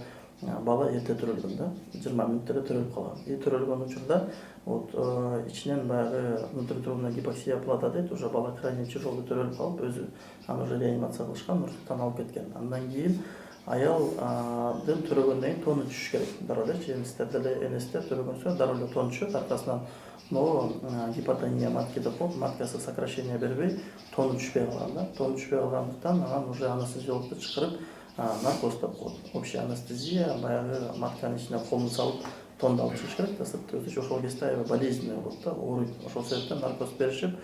бала эрте төрөлгөн да. 20 мүнөттө төрөлүп калган. И төрөлгөн учурда вот ичинен баягы внутриутробная гипоксия плода дейт, уже бала крайне тяжелый төрөлүп калып, өзү аны уже реанимация кылышкан, Нурсултан алып кеткен. Андан кийин аялдын төрөгөндөн кийин тону түшүш керек. Дароо эле жемистерде эле энестер төрөгөнсө дароо эле тон түшөт, аркасынан но гипотония матки деп коет, маткасы сокращение бербей, тону түшпөй калган да. Тону түшпөй калгандыктан анан уже анестезиологду чакырып наркоз деп коет. Общая анестезия, баягы матканын ичине колун салып тонду алып чыгыш керек да. Сыртты ошол кезде аябай болезненный болот да, ооруйт. Ошол себептен наркоз беришип,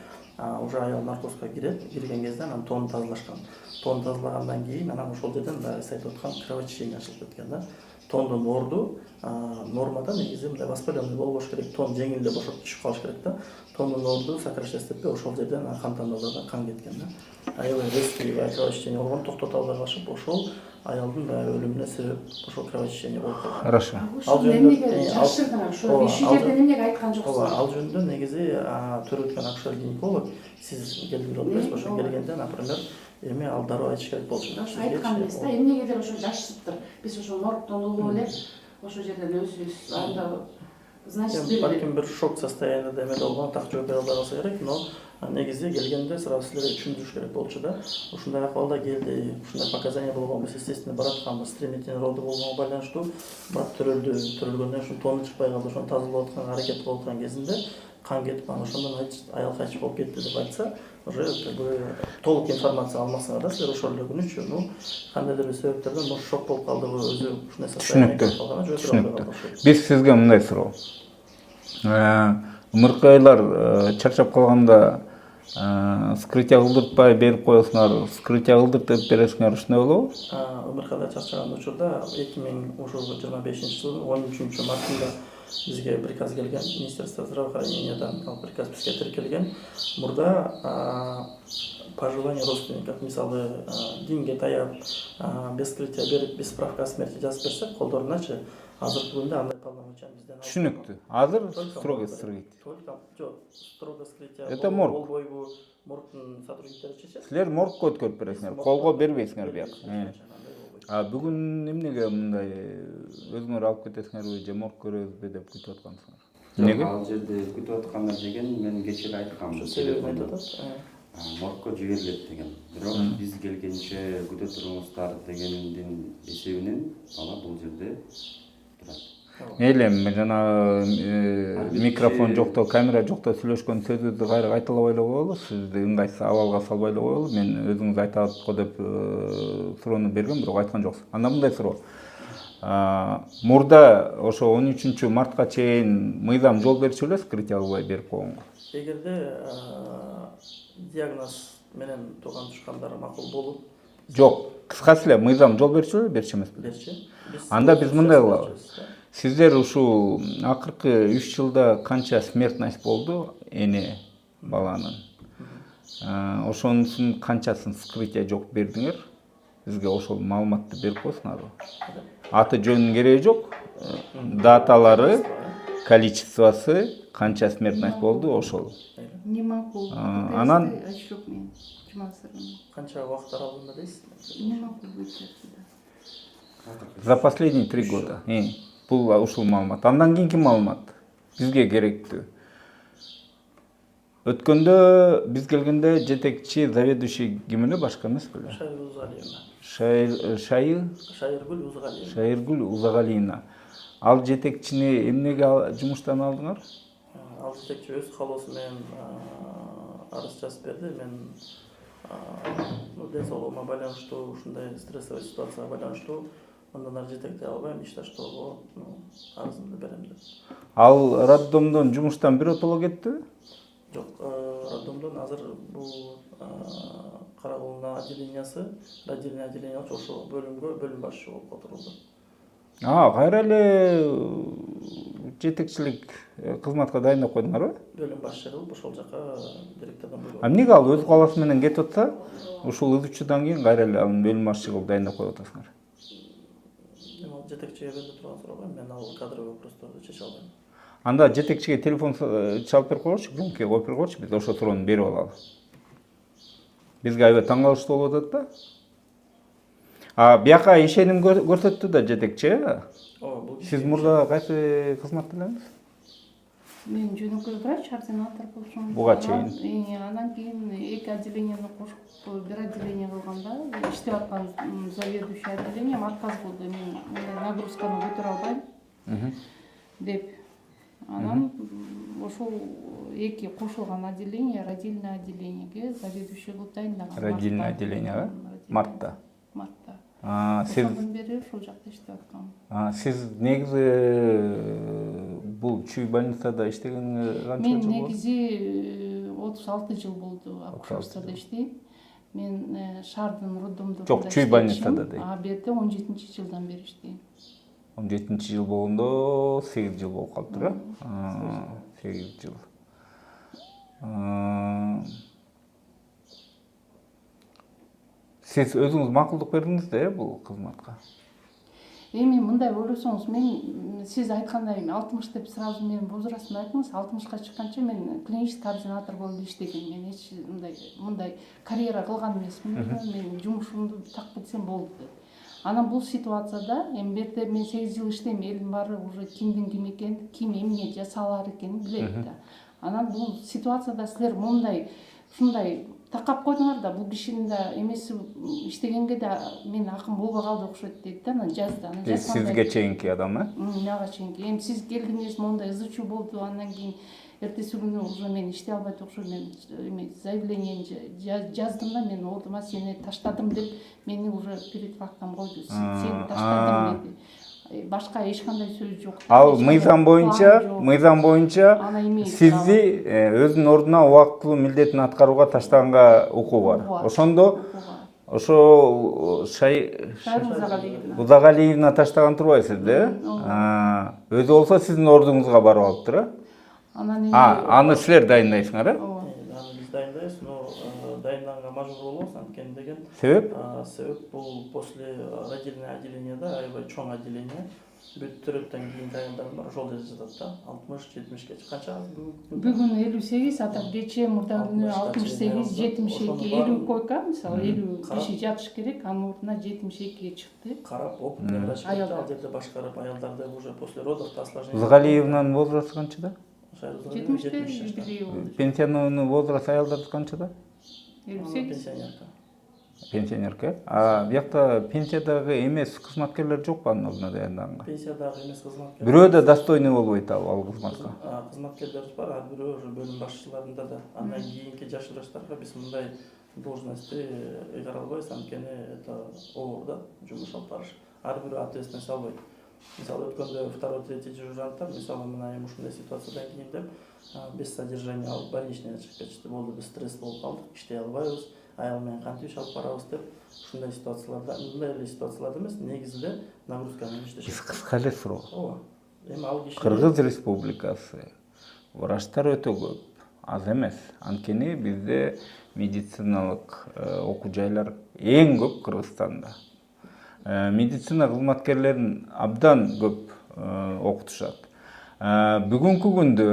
уже аял наркозго кирет. Кирген кезде анан тону тазалашкан. Тону тазалагандан кийин анан ошол жерден баягы айтып аткан кровотечение ачылып кеткен да. Тондун орду нормада негизи мындай воспаленный болбош керек. Тон жеңил эле бошоп түшүп калыш керек да. Тондун орду сокращаться этпей ошол жерден кан тамырлардан кан кеткен да. Аябай резкий кровотечение болгон, токтото албай калышып, ошол аялдын баягы өлүмүнө себеп ошол кровотечение болуп калган. Хорошо. Ал эмнеге жашырдың ошо иши жерден эмнеге айткан жоксуң? Ал жөнүндө негизи төрөткөн акушер-гинеколог сиз келдиңиз отурасыз, ошо келгенде, например, эми ал дароо айтыш керек болчу. Айткан эмес да, эмнегедир ошо жашырыптыр. Биз ошо моргтон угуп эле ошол жерден өзүбүз анда значит балким бир шок состояниеде эме болгон так жооп бере албай калса керек, но негизи келгенде сразу силерге түшүндүрүш керек болчу да. Ушундай акыбалда келди, ушундай показания болгонбуз, естественно, баратканбыз, стремительный роды болгонго байланыштуу барып төрөлгөндөн ушун тоону чыкпай калды, ошону тазалап аткан, аракет кылып аткан кезинде кан кетип, анан ошондон аял кайтыш болуп кетти деп айтса, уже как бы толук информация алмасаңар да силер ошол эле күнүчү, ну кандайдыр бир себептерден может шок болуп калдыбы, өзү ушундай состояние келип калган, түшүнүктүү. Биз сизге мындай суроо. Ымыркайлар чарчап калганда скрытие кылдыртпай берип коесуңар, скрытие кылдыртып бересиңер, ушундай болобу? Ымыркайлар чарчаган учурда 2025-жылдын 13 мартында бизге приказ келген, Министерство здравоохранениядан приказ бизге тиркелген. Мурда пожелание родственников, мисалы, динге таяп, без скрытия берип, без справка о смерти жазып берсек, колдоруначы азыркы күндө андай полномочия бизден алып. Түшүнүктүү. Азыр строго скрытие. Жок, строго скрытие. Это морг. Ол бойбу моргтун сотрудниктери чечет. Силер моргко өткөрүп бересиңер, колго бербейсиңер бияка. Бүгүн эмнеге мындай өзүңөр алып кетесиңерби же морг көрөбүзбү деп күтүп аткансыңар? Эмнеге? Ал жерде күтүп аткандар деген мен кечээ эле айткам. Себебин айтып атат. Моргко жиберилет деген. Бирок биз келгенче күтө туруңуздар дегендин эсебинен бала бул жерде турат. Мейли, жана микрофон жокто, камера жокто сүйлөшкөн сөзүңүздү кайра кайталабай эле коелу, сизди ыңгайсыз абалга салбай эле коелу. Мен өзүңүз айтат го деп суроону бергем, бирок айткан жоксуз. Анда мындай суроо. Мурда ошо 13 мартка чейин мыйзам жол берчү эле скрытие кылбай берип койгонго. Эгерде диагноз менен тууган тушкандар макул болуп, жок, кыскасы эле мыйзам жол берчү эле, берчү эмеспи? берчи. Анда биз мындай кылабыз. Сиздер ушул акыркы 3 жылда канча смертность болду эне баланын? Ошонун канчасын скрытие жок бердиңер? Бизге ошол маалыматты берип койсуңарбы? Аты жөнүнүн кереги жок. Даталары, количествосы, канча смертность болду ошол. Не могу. Анан Отчет мен. Канча убакыт аралыгында дейсиз? Не могу выйти отсюда. За последние 3 года. Бул ушул маалымат. Андан кийинки маалымат бизге керектүү. Өткөндө биз келгенде жетекчи заведующий ким эле, башка эмес беле? Шайыргүл Узгалиевна. Шайыргүл Узгалиевна. Ал жетекчини эмнеге жумуштан алдыңар? Ал жетекчи өз каалоосу менен арыз жазып берди. Мен ден соолугума байланыштуу, ушундай стрессовый ситуацияга байланыштуу андан ары жетектей албайм, ишташтоого арызымды берем деп. Ал роддомдон жумуштан биротоло кеттиби? Жок, роддомдон азыр бул Каракулунун отделениясы, родильный отделение ошол бөлүмгө бөлүм башчы болуп отурулду. Кайра эле жетекчилик кызматка дайындап койдуңарбы? Бөлүм башчы кылып ошол жака директордон буйрук. Эмнеге ал өз каалоосу менен кетип атса, ушул изучуудан кийин кайра эле аны бөлүм башчы кылып дайындап коюп атасыңар? Жетекчиге берди турган суроо, мен ал кадровый вопросторду чече албайм. Анда жетекчиге телефон чалып берип койгочу, громкий коюп берип койгочу, биз ошол суроону берип алалы. Бизге аябай таң калыштуу болуп атат да. Бияка ишеним көрсөттү да жетекчи. Сиз мурда кайсы кызматта элеңиз? Мен жөнөкөй врач, ординатор болчумун. Буга чейин. Андан кийин 2 отделениени кошуп, 1 отделение кылганда иштеп аткан заведующий отделением отказ кылды. Мен нагрузканы көтөрө албайм деп. Анан ошол 2 кошулган отделение, родильный отделениеге заведующий кылып дайындаган. Родильный отделениеге мартта. Сиз Ошондон бери ошол жакта иштеп аткам. Сиз негизи бул Чүй больницада иштегениңе канча жыл болду? Мен негизи 36 жыл болду акушерствода иштейм. Мен шаардын роддомдорунда Жок, Чүй больницада дейм. Бу жерде 17-жылдан бери иштейм. 17-жыл болгондо 8 жыл болуп калыптыр, э? 8 жыл. Сиз өзүңүз макулдук бердиңиз да, бул кызматка? Эми мындай ойлосоңуз, мен сиз айткандай 60 деп сразу менин возрастымды айттыңыз. 60ка чыкканча мен клинический координатор болуп иштегем. Мен эч мындай карьера кылган эмесмин. Мен жумушумду так билсем болду деп. Анан бул ситуацияда эми берде мен 8 жыл иштейм, элдин баары уже кимдин ким экенин, ким эмне жасалар экенин билет да. Анан бул ситуацияда силер мындай ушундай такап койдуңар да, бул кишинин да эмеси иштегенге да мен акым болбой калды окшойт дейт да, анан жазды. Анан Сизге чейинки адам, мага чейинки. Эми сиз келдиңиз, мондай ызы чуу болду, андан кийин эртеси күнү уже мен иштей албайт окшойм, мен эме заявление жаздым да, мен ордума сени таштадым деп мени уже перед фактом койду. Сени таштадым деди. Башка эч кандай сөз жок. Ал мыйзам боюнча сизди өзүнүн ордуна убактылуу милдетин аткарууга таштаганга укугу бар. Ошондо ошо Узагалиевна таштаган турбайсыз да? Өзү болсо сиздин ордуңузга барып алыптыр, аны силер дайындайсыңар, Биз дайындайбыз, но дайындоого мажбур болобуз, анткени деген себеп? Себеп бул после родильный отделенияда, аябай чоң отделение, бүт төрөттөн кийин дайындалган бар, ошол жерде жатат да, 60-70ге канча бүгүн 58, атап кечээ мурда күнү 68, 72, 50 койка, мисалы 50 киши жатыш керек, анын ордуна 72 чыкты. Карап, опытный врач келди, ал жерде башкарып, аялдарды уже после родов осложнение. Узагалиевнанын возрасты канчада? 70 Пенсионный возраст аялдарды канчада? 58. Пенсионерка. Биякта пенсиядагы эмес кызматкерлер жокпу анын ордуна даяндаганга? Пенсиядагы эмес кызматкерлер. Бирөө да достойный болбойт ал кызматка. Кызматкерлерибиз бар, ар бирөө уже бөлүм башчыларында да. Андан кийинки жаш врачтарга биз мындай должностьты ыйгара албайбыз, анткени это оор да, жумуш алып барыш. Ар бирөө ответственность албайт. Мисалы өткөндө 2-3 дежуранттар, мисалы мына эми ушундай ситуациядан кийин деп без содержания алып больничныйга чыгып кетишти. Болду, биз стресс болуп калдык, иштей албайбыз, аял менен кантип иш алып барабыз деп ушундай ситуацияларда, мындай эле ситуацияларда эмес, негизинде нагрузка менен иштешет. Кыска эле суроо. Ооба. Эми ал киши Кыргыз Республикасы врачтар өтө көп, аз эмес. Анткени бизде медициналык окуу жайлар эң көп Кыргызстанда. Медицина кызматкерлерин абдан көп окутушат. Бүгүнкү күндө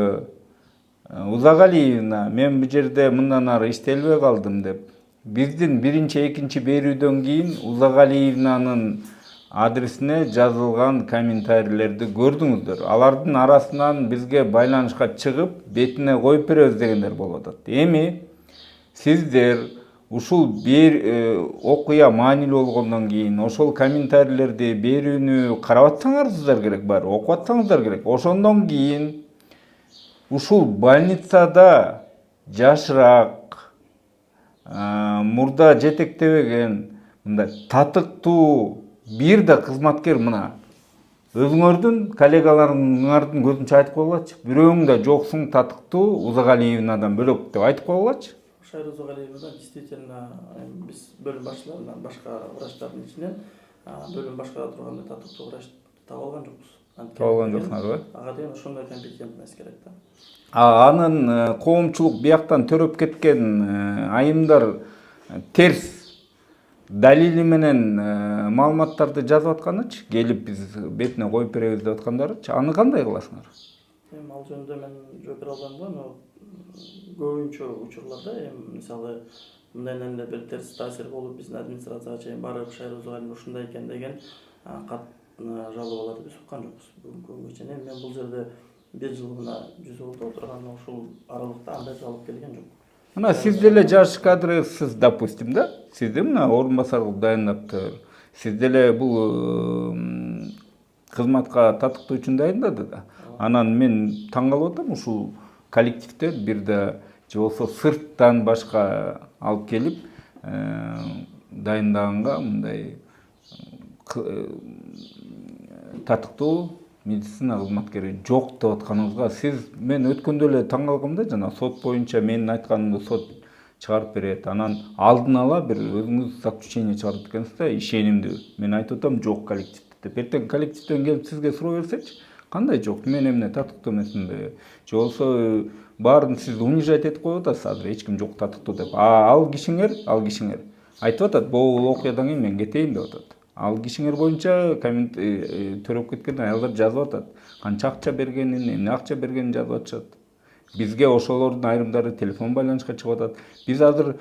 Узагалиевна мен бул жерде мындан ары иштей албай калдым деп биздин биринчи, экинчи берүүдөн кийин Узагалиевнанын адресине жазылган комментарийлерди көрдүңүздөр. Алардын арасынан бизге байланышка чыгып, бетине коюп беребиз дегендер болуп атат. Эми сиздер ушул окуя маанилүү болгондон кийин ошол комментарийлерди берүүнү карап атсаңарыздар керек, баары окуп атсаңыздар керек. Ошондон кийин ушул больницада жашыраак, мурда жетектебеген мындай татыктуу бир да кызматкер, мына өзүңөрдүн коллегаларыңардын көзүнчө айтып койгулачы. Бирөөң да жоксуң татыктуу Узагалиевнадан бөлөк деп айтып койгулачы. Шайра Узагалиевна действительно биз бөлүм башчыларынан башка врачтардын ичинен бөлүм башкара тургандай татыктуу врач таба алган жокпуз. Таба алган жоксуңарбы? Ага деген ошондой компетентность керек да. Анын коомчулук бияктан төрөп кеткен айымдар терс далили менен маалыматтарды жазып атканычы, келип биз бетине коюп беребиз деп аткандарычы, аны кандай кыласыңар? Эми ал жөнүндө мен жооп бере албайм, но көбүнчө учурларда эми мисалы мындай эле бир терс таасир болуп биздин администрацияга чейин барып Шайра Узагалиевна ушундай экен деген кат жалобаларды биз уккан жокпуз бүгүнкү күнгө чейин. Мен бул жерде 1 жыл мына жүзүлдө отурган ушул аралыкта андай жалоба келген жок. Мына сиз деле жаш кадрысыз, допустим, да? Сизди мына орун басар кылып дайындаптыр. Сиз деле бул кызматка татыктуу үчүн дайындады да. Анан мен таң калып атам, ушул коллективде бир да же болсо сырттан башка алып келип дайындаганга мындай татыктуу медицина кызматкери жок деп атканыңызга мен өткөндө эле таң калгам да, жана сот боюнча менин айтканымды сот чыгарып берет. Анан алдын ала бир өзүңүз заключение чыгарып экенсиз да, ишенимдүү. Мен айтып атам жок коллективде деп. Эртең коллективден келип сизге суроо берсечи, кандай жок, мен эмне татыктуу эмесминби? Же болсо баарын сиз унижать этип коюп атасыз азыр, эч ким жок татыктуу деп. Ал кишиңер айтып атат, бул окуядан кийин мен кетейин деп атат. Ал кишиңер боюнча төрөп кеткен аялдар жазып атат. Канча акча бергенин, эмне акча бергенин жазып атышат. Бизге ошолордун айрымдары телефон байланышка чыгып атат. Биз азыр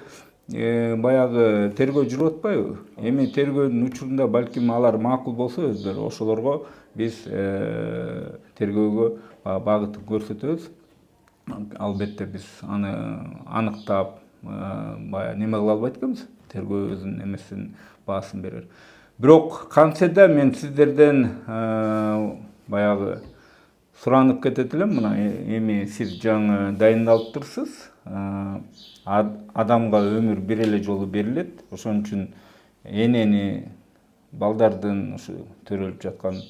баягы тергөө жүрүп атпайбы? Эми тергөөнүн учурунда балким алар макул болсо өздөрү ошолорго биз тергөөгө багытын көрсөтөбүз. Албетте биз аны аныктап баягы неме кыла албайт экенбиз. Тергөө өзүнүн эмесин баасын берер. Бирок кантсе да мен сиздерден баягы суранып кетет элем. Мына эми сиз жаңы дайындалыптырсыз. Адамга өмүр бир эле жолу берилет. Ошон үчүн энени балдардын ушу төрөлүп жаткан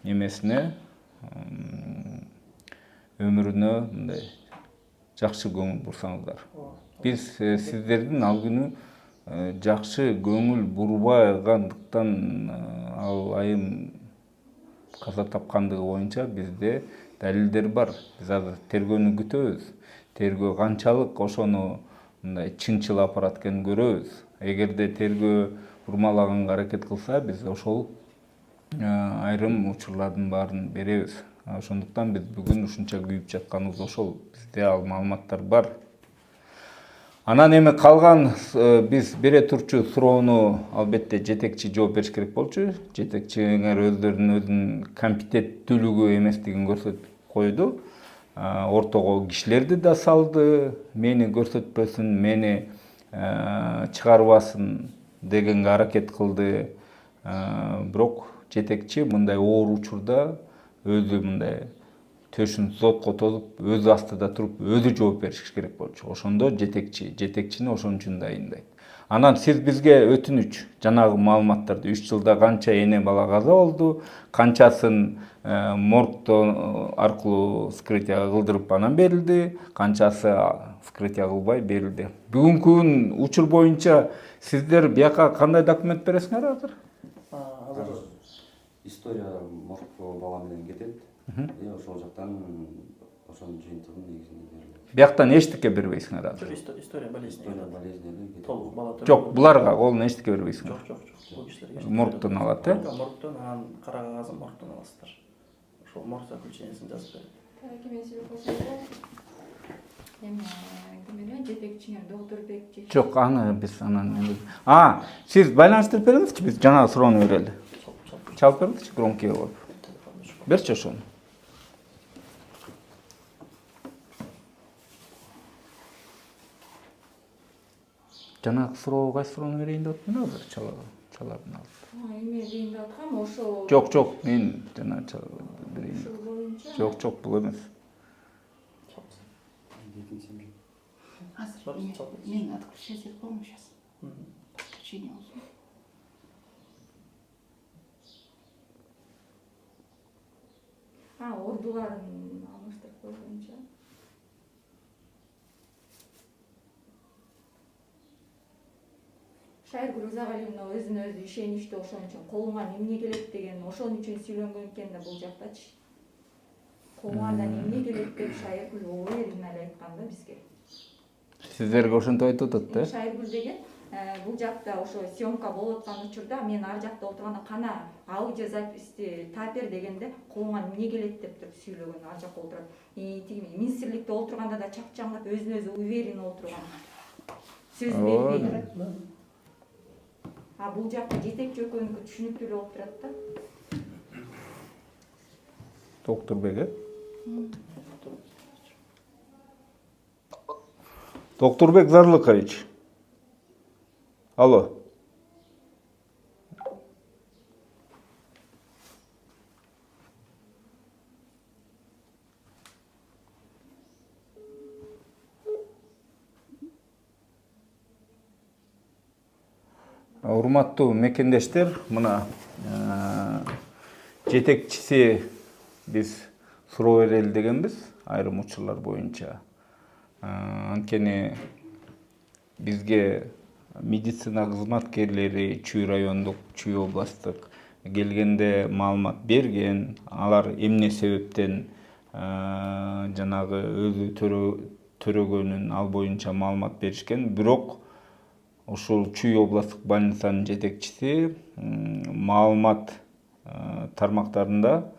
эмесине өмүрүнө мындай жакшы көңүл бурсаңыздар. Биз сиздердин ал күнү жакшы көңүл бурбагандыктан ал айым каза тапкандыгы боюнча бизде далилдер бар. Биз азыр тергөөнү күтөбүз. Тергөө канчалык ошону мындай чынчыл алып барат экенин көрөбүз. Эгерде тергөө бурмалаганга аракет кылса, биз ошол айрым учурлардын баарын беребиз. Ошондуктан биз бүгүн ушунча күйүп жатканыбыз ошол. Бизде ал маалыматтар бар. Анан эми калган биз бере турчу суроону албетте жетекчи жооп бериш керек болчу. Жетекчиңер өзүнүн компетенттүүлүгү эместигин көрсөтүп койду. Ортого кишилерди да салды, мени көрсөтпөсүн, мени чыгарбасын дегенге аракет кылды. Бирок жетекчи мындай оор учурда өзү мындай төшүн сотко тосуп, өзү астыда туруп, өзү жооп бериш керек болчу. Ошондо жетекчини ошон үчүн дайындайт. Анан сиз бизге өтүнүч, жанагы маалыматтарды 3 жылда канча эне бала каза болду, канчасын моргтон аркылуу вскрытие кылдырып анан берилди, канчасы вскрытие кылбай берилди. Бүгүнкү күн учур боюнча сиздер бияка кандай документ бересиңер азыр? Азыр история моргко бала менен кетет. Ошол жактан ошонун жыйынтыгын негизинде берилет. Бияктан эчтеке бербейсиңер азыр? История болезни. История болезни кетет. Толук бала Жок, буларга колуна эчтеке бербейсиңер. Жок. Бул кишилерге Моргтон алат, Моргтон, анан кара кагазын моргтон аласыздар. Ошол морг заключениесин жазып берет. Мен сизге кошсом эми ким эле жетекчиңер Доктурбек же. Жок, аны биз анан сиз байланыштырып бериңизчи, биз жанагы суроону берели. Чалып бериңизчи громкийге коюп. Берчи ошону. Жанагы суроо кайсы суроону берейин деп атпаймынбы азыр чалабын алып. Эме дейин деп аткам, ошо. Жок, мен жана берейин. Ошол боюнча. Жок, бул эмес. Азыр мен отключать этип коем сейчас. Подключение болсун. Ордуларын алмаштырып койгонча. Шайыргүл Узагалиевна өзүнө өзү ишеничтүү, ошон үчүн колуңа эмне келет деген, ошон үчүн сүйлөнгөн экен да бул жактачы. Колуңардан эмне келет деп Шайыргүл уверенно эле айткан да бизге. Сиздерге ошентип айтып атат да? Шайыргүл деген бул жакта ошо съемка болуп аткан учурда мен ар жакта отурганда кана аудиозаписти тапер дегенде колуңан эмне келет деп туруп сүйлөгөн, ар жакка отуруп. Тиги министрликте отурганда да чакчаңдап өзүнө өзү уверенно отурган. Сөз бербей. Бул жакта жетекчи экөөнүкү түшүнүктүү эле болуп турат да. Доктурбек, Доктурбек Зарлыкович. Алло. Урматтуу мекендештер, мына жетекчиси биз суроо берели дегенбиз айрым учурлар боюнча. Анткени бизге медицина кызматкерлери Чүй райондук, Чүй областтык келгенде маалымат берген, алар эмне себептен жанагы өзү төрөгөнүн ал боюнча маалымат беришкен. Бирок ушул Чүй областтык больницанын жетекчиси маалымат тармактарында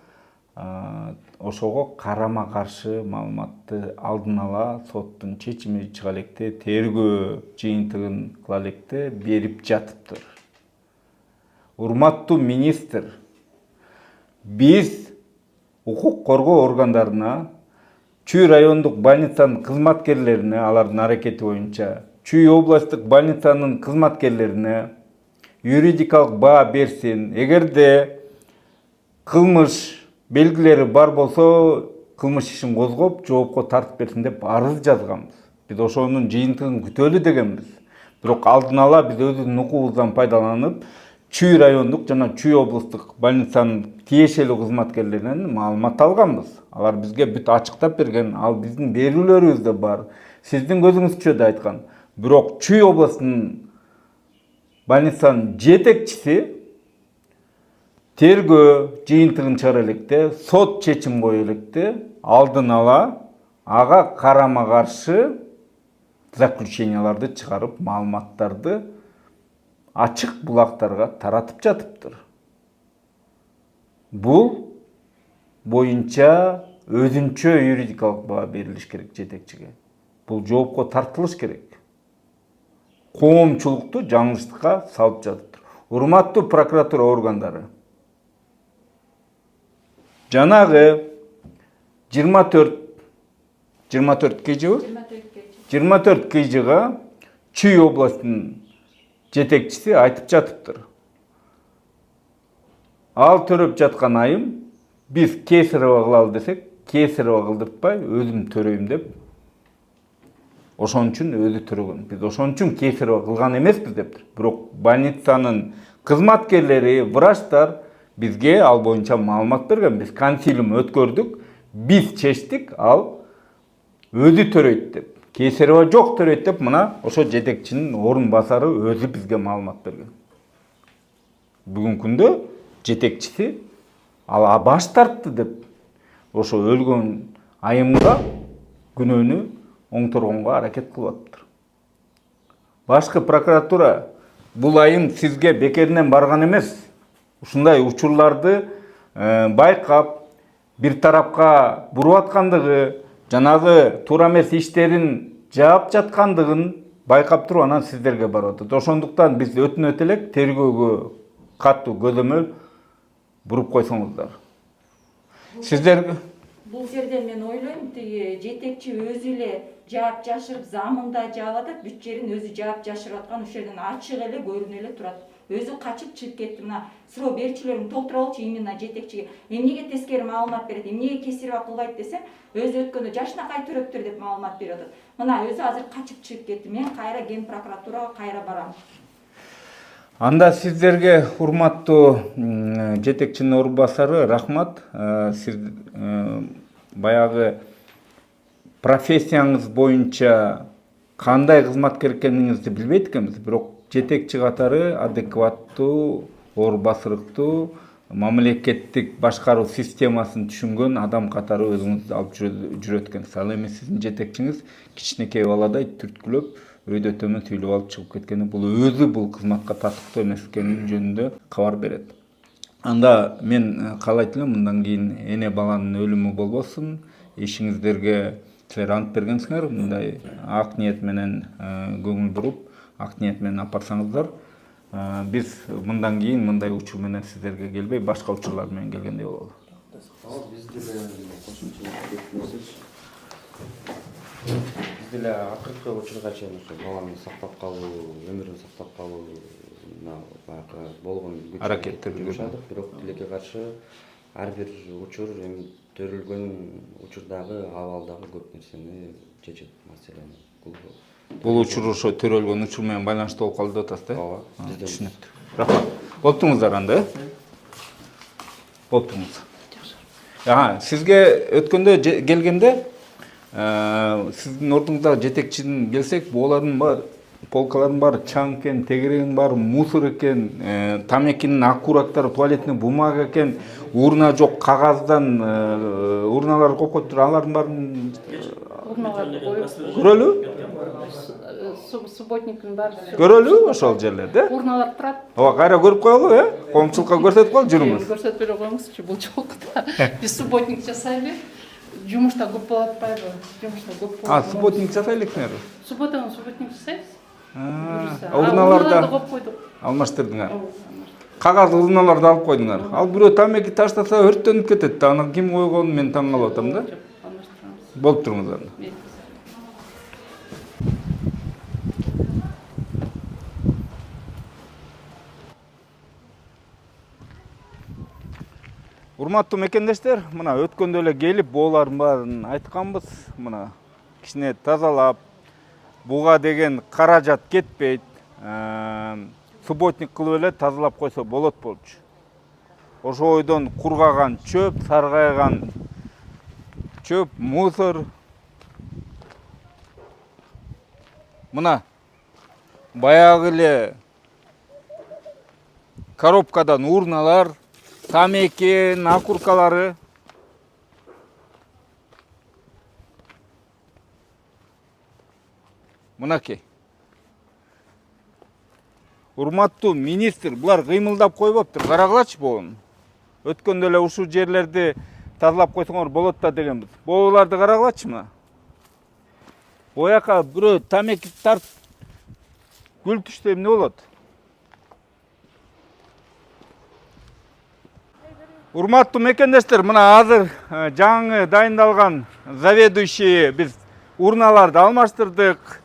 ошого карама каршы маалыматты алдын ала соттун чечими чыга электе, тергөө жыйынтыгын кыла электе берип жатыптыр. Урматтуу министр, биз укук коргоо органдарына, Чүй райондук больницанын кызматкерлерине, алардын аракети боюнча, Чүй областтык больницанын кызматкерлерине юридикалык баа берсин. Эгерде кылмыш белгилери бар болсо, кылмыш ишин козгоп, жоопко тартып берсин деп арыз жазганбыз. Биз ошонун жыйынтыгын күтөлү дегенбиз. Бирок алдын ала биз өзүбүздүн укугубуздан пайдаланып, Чүй райондук жана Чүй областтык больницанын тиешелүү кызматкерлеринен маалымат алганбыз. Алар бизге бүт ачыктап берген, ал биздин берүүлөрүбүздө бар. Сиздин көзүңүзчө да айткан. Бирок Чүй областынын больницанын жетекчиси тергөө жыйынтыгын чыгара электе, сот чечим кое электе, алдын ала ага карама каршы заключенияларды чыгарып, маалыматтарды ачык булактарга таратып жатыптыр. Бул боюнча өзүнчө юридикалык баа берилиш керек жетекчиге. Бул жоопко тартылыш керек. Коомчулукту жаңылыштыкка салып жатыптыр. Урматтуу прокуратура органдары, жанагы 24 кыйжыбы? 24 кыйжыга Чүй областынын жетекчиси айтып жатыптыр. Ал төрөп жаткан айым, биз кесарево кылалы десек, кесарево кылдыртпай өзүм төрөйм деп, ошон үчүн өзү төрөгөн. Биз ошон үчүн кесарево кылган эмеспиз дептир. Бирок больницанын кызматкерлери, врачтар бизге ал боюнча маалымат берген. Биз консилиум өткөрдүк, биз чечтик, ал өзү төрөйт деп. Кесарево жок төрөйт деп, мына ошо жетекчинин орун басары өзү бизге маалымат берген. Бүгүнкү күндө жетекчиси ал баш тартты деп, ошо өлгөн айымга күнөөнү оңторгонго аракет кылып атыптыр. Башкы прокуратура бул айым сизге бекеринен барган эмес. Ушундай учурларды байкап, бир тарапка буруп аткандыгы, жанагы туура эмес иштерин жаап жаткандыгын байкап туруп анан сиздерге барып атат. Ошондуктан биз өтүнөт элек тергөөгө катуу көзөмөл буруп койсоңуздар. Сиздер Бул жерде мен ойлойм, тиги жетекчи өзү эле жаап жашырып, замында жаап атат, бүт жерин өзү жаап жашырып аткан, ошол жерден ачык эле көрүнө эле турат. Өзү качып чыгып кетти. Мына суроо берүүчүлөрүн толтура болчу именно жетекчиге. Эмнеге тескери маалымат берет, эмнеге кесирево кылбайт десем, өзү өткөндө жашынакай төрөптүр деп маалымат берип атат. Мына өзү азыр качып чыгып кетти. Мен кайра ген прокуратурага кайра барам. Анда сиздерге урматтуу жетекчинин орун басары рахмат. Сиз баягы профессияңыз боюнча кандай кызматкер экениңизди билбейт экенбиз, бирок жетекчи катары адекваттуу, оор басырыктуу, мамлекеттик башкаруу системасын түшүнгөн адам катары өзүңүздү алып жүрөт экенсиз. Ал эми сиздин жетекчиңиз кичинекей баладай түрткүлөп, өйдө төмөн түйүлүп алып чыгып кеткени, бул өзү бул кызматка татыктуу эмес экени жөнүндө кабар берет. Анда мен каалайт элем, мындан кийин эне баланын өлүмү болбосун, ишиңиздерге силер ант бергенсиңер, мындай ак ниет менен көңүл буруп, ак ниет менен апарсаңыздар, биз мындан кийин мындай учур менен сиздерге келбей, башка учурлар менен келгендей болобу. Биз деле акыркы учурга чейин ошо баланы сактап калуу, өмүрүн сактап калууна баягы болгон аракеттер жүргүзүп, бирок тилекке каршы ар бир учур эми төрүлгөн учурдагы абалдагы көп нерсени чечет, маселени. Бул учур ошо төрөлгөн учур менен байланыштуу болуп калды деп атасыз, э? Ооба. Түшүнүктүү. Рахмат. Болуптуңуздар анда, э? Болуптуңуз. Сизге өткөндө келгенде сиздин ордуңуздагы жетекчидин келсек, булардын полкалардын баары чаң экен, тегерегинин баары мусор экен, тамекинин ак курактары, туалетный бумага экен, урна жок, кагаздан урналар коюп коюптур. Алардын баарын Урналарды коюп, көрөлү? субботниктин баары Көрөлү ошол жерлерде? урналар турат. Ооба, кайра көрүп коелу, коомчулукка көрсөтүп коелу жүрүңүз. Көрсөтүп бере коюңузчу, бул жолку да. Биз субботник жасайлы. Жумушта көп болуп атпайбы? Жумушта көп болуп. Субботник жасайлы экенер. Субботник жасайбыз. Урналарда көп койдук. алмаштырдыңар. Кагаз урналарды алып койдуңар. Ал бирөө тамеки таштаса өрттөнүп кетет да. Аны ким койгонун мен таң калып атам да. Болуп туруңуздар. Урматтуу мекендештер, мына өткөндө эле келип боолардын баарын айтканбыз. Мына кичине тазалап, буга деген каражат кетпейт. Субботник кылып эле тазалап койсо болот болчу. Ошо ойдон кургаган чөп, саргайган чөп, мусор. Мына баягы эле коробкадан урналар, тамеки, накуркалары. Мынакей. Урматтуу министр, булар кыймылдап койбоптур. Карагылачы боун. Өткөндө эле ушул жерлерди тазалап койсоңор болот да дегенбиз. Бооларды карагылачы мына. Бояка бирөө тамеки тарт гүл түштө эмне болот? Урматтуу мекендештер, мына азыр жаңы дайындалган заведующий биз урналарды алмаштырдык.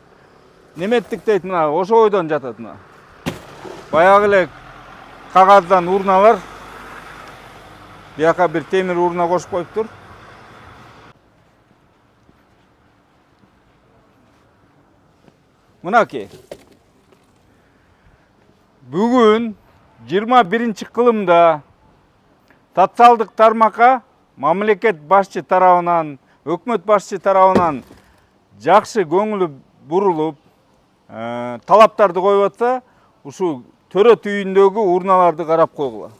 Неметтик дейт, мына ошо ойдон жатат мына. Баягы эле кагаздан урналар. Бияка бир темир урна кошуп коюптур. Мынакей. Бүгүн 21-кылымда социалдык тармакка мамлекет башчы тарабынан, өкмөт башчы тарабынан жакшы көңүлү бурулуп, талаптарды коюп атса, ушу төрөт үйүндөгү урналарды карап койгула.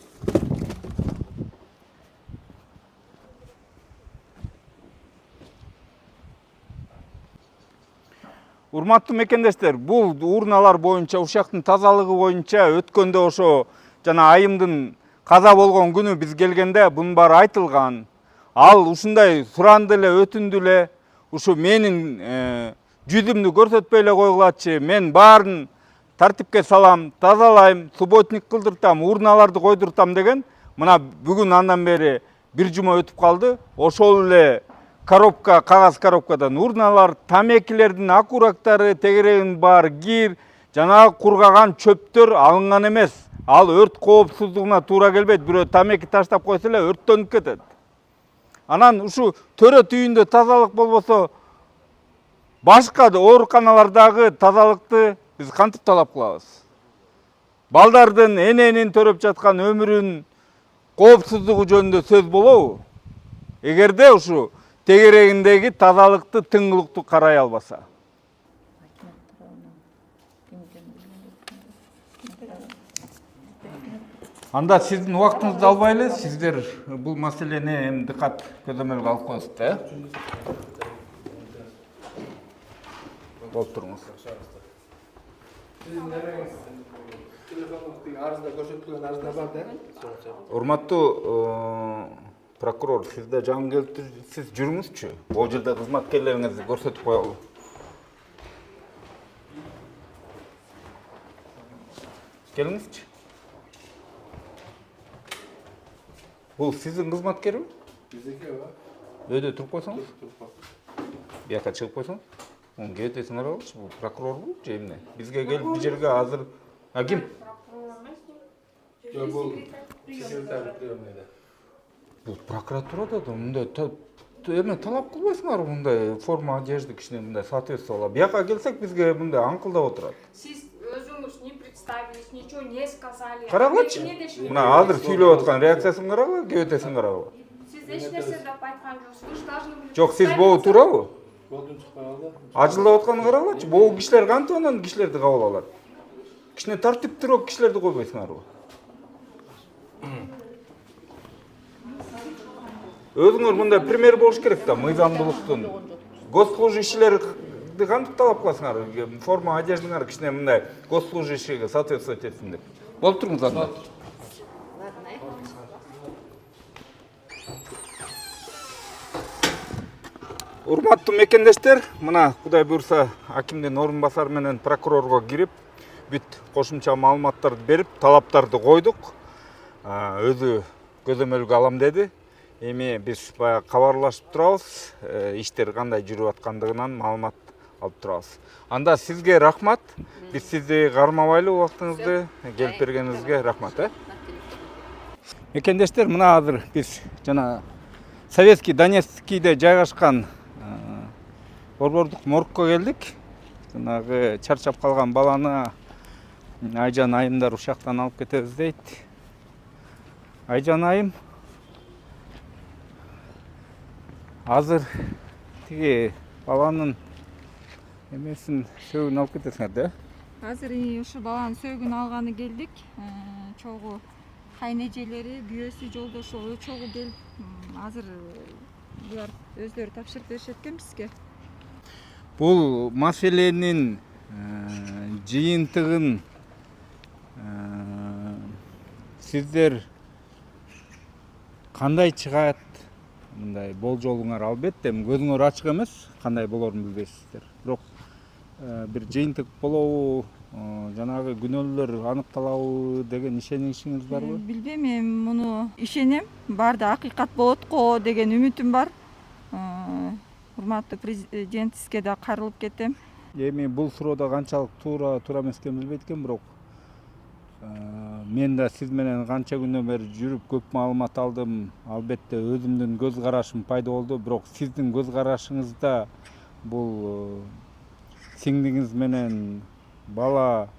Урматтуу мекендештер, бул урналар боюнча, ушактын тазалыгы боюнча өткөндө ошо жана айымдын каза болгон күнү биз келгенде бунун баары айтылган. Ал ушундай суранды эле, өтүндү эле, ушу менин жүзүмдү көрсөтпөй эле койгулачы, мен баарын тартипке салам, тазалайм, субботник кылдыртам, урналарды койдуртам деген. Мына бүгүн андан бери бир жума өтүп калды. Ошол эле коробка, кагаз коробкадан урналар, тамекилердин акурактары, тегерегинин баары кир, жана кургаган чөптөр алынган эмес. Ал өрт коопсуздугуна туура келбейт. Бирөө тамеки таштап койсо эле өрттөнүп кетет. Анан ушу төрөт үйүндө тазалык болбосо, башка ооруканалардагы тазалыкты биз кантип талап кылабыз? Балдардын эненин төрөп жаткан өмүрүн коопсуздугу жөнүндө сөз болобу? Эгерде ушу тегерегиндеги тазалыкты тыңгылыктуу карай албаса. Анда сиздин убактыңызды албай эле, сиздер бул маселени эми диккат көзөмөлгө алып коесуз да. Болуп туруңуз. Урматтуу прокурор, сизде жаңы келиптир, сиз жүрүңүзчү. Бул жерде кызматкерлериңизди көрсөтүп коелу. Келиңизчи. Бул сиздин кызматкерби? Биздики ооба. Өйдө туруп койсоңуз? Бияка чыгып койсоңуз? Муну кебетесиңер алчы, бул прокурорбу же эмне? Бизге келип бул жерге азыр ким? Жок, бул секретарь приемныйда. Бул прокуратурада да мындай эме талап кылбайсыңар, мындай форма одежды кичине мындай соответствовало. Бияка келсек бизге мындай аңкылдап отурат. Сиз өзүңүз не представились, ничего не сказали. Карагылачы. Мына азыр сүйлөп аткан реакциясын карагыла, кебетесин карагыла. Сиз эч нерсе деп айткан жоксуз. Вы же должны были. Жок, сиз болуу туурабы? Ажылдап атканын карагылачы. Бул кишилер кантип анан кишилерди кабыл алат? Кичине тартиптүүрөөк кишилерди койбойсуңарбы? Өзүңөр мындай пример болуш керек да, мыйзамдуулуктун. Госслужащийлерди кантип талап кыласыңар? Форма одеждаңар кичине мындай госслужащийге соответствовать этсин деп. Болуп туруңуз анда. Урматтуу мекендештер, мына Кудай буйрса акимдин орун басары менен прокурорго кирип, бүт кошумча маалыматтарды берип, талаптарды койдук. Өзү көзөмөлгө алам деди. Эми биз баягы кабарлашып турабыз, иштер кандай жүрүп аткандыгынан маалымат алып турабыз. Анда сизге рахмат. Биз сизди кармабайлы, убактыңызды келип бергениңизге рахмат. Мекендештер, мына азыр биз жана Советский Донецкийде жайгашкан борбордук моргко келдик. Жанагы чарчап калган баланы Айжан айымдар ушактан алып кетебиз дейт. Айжан айым, азыр тиги баланын эмесин сөөгүн алып кетесиңер да? Азыр ушу баланын сөөгүн алганы келдик. Чогуу кайнежелери, күйөөсү, жолдошу чогуу келип, азыр булар өздөрү тапшырып беришет экен бизге. Бул маселенин жыйынтыгын сиздер кандай чыгат? Мындай болжолуңар албетте, көзүңөр ачык эмес, кандай болорун билбейсиздер. Бирок бир жыйынтык болобу, жанагы күнөөлөр аныкталабы деген ишеничиңиз барбы? Билбейм, мен муну ишенем. Баарда акыйкат болот го деген үмүтүм бар. Урматтуу президентибизге да кайрылып кетем. Эми бул суроодо канчалык туура эмес экенин билбейт экен, бирок мен да сиз менен канча күнөн бери жүрүп көп маалымат алдым. Албетте өзүмдүн көз карашым пайда болду, бирок сиздин көз карашыңызда бул сиңдиңиз менен бала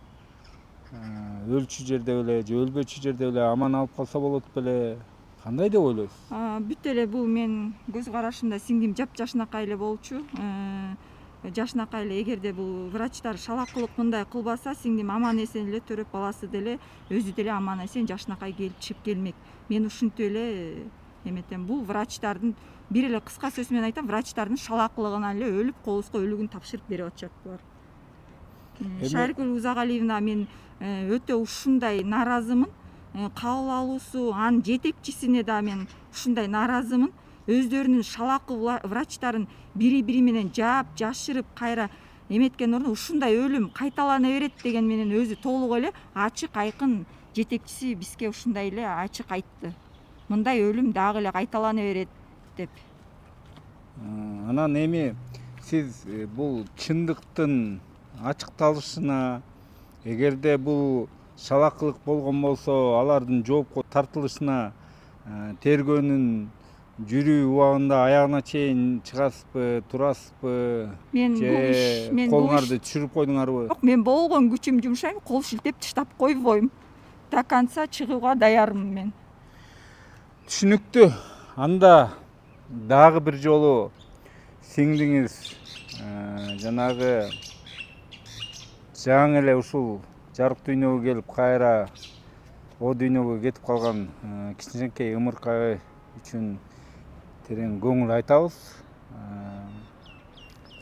өлчү жерде беле же өлбөчү жерде беле аман алып калса болот беле? Кандай деп ойлойсуз? Бүт эле бул мен көз карашымда сиңдим жапжашынакай эле болчу. Жашынакай эле, эгерде бул врачтар шалакылык мындай кылбаса, сиңдим аман эсен эле төрөп, баласы деле өзү деле аман эсен жашынакай келип чыгып келмек. Мен ушинтип эле эметем. Бул врачтардын, бир эле кыска сөз менен айтам, врачтардын шалакылыгынан эле өлүп, колубузга өлүгүн тапшырып берип атышат булар. Шарикүл Узагалиевна, мен өтө ушундай нааразымын. Кабыл алуусу, анын жетекчисине да мен ушундай нааразымын. Өздөрүнүн шалакы врачтарын бири менен жашырып, кайра эметкен ордуна ушундай өлүм кайталана берет деген менен өзү толук эле ачык айкын жетекчиси бизге ушундай эле ачык айтты. Мындай өлүм дагы эле кайталана берет деп. Анан эми сиз бул чындыктын ачыкталышына, эгерде бул шалакылык болгон болсо, алардын жоопко тартылышына тергөөнүн жүрүү убагында аягына чейин чыгасызбы, турасызбы? Же колуңарды түшүрүп койдуңарбы? Жок, мен болгон күчүм жумшайм, кол шилтеп таштап койбойм. До конца чыгууга даярмын мен. Түшүнүктүү. Анда дагы бир жолу сиңдиңиз жанагы жаңы эле ушул жарык дүйнөгө келип, кайра о дүйнөгө кетип калган кичинекей ымыркай үчүн терең көңүл айтабыз.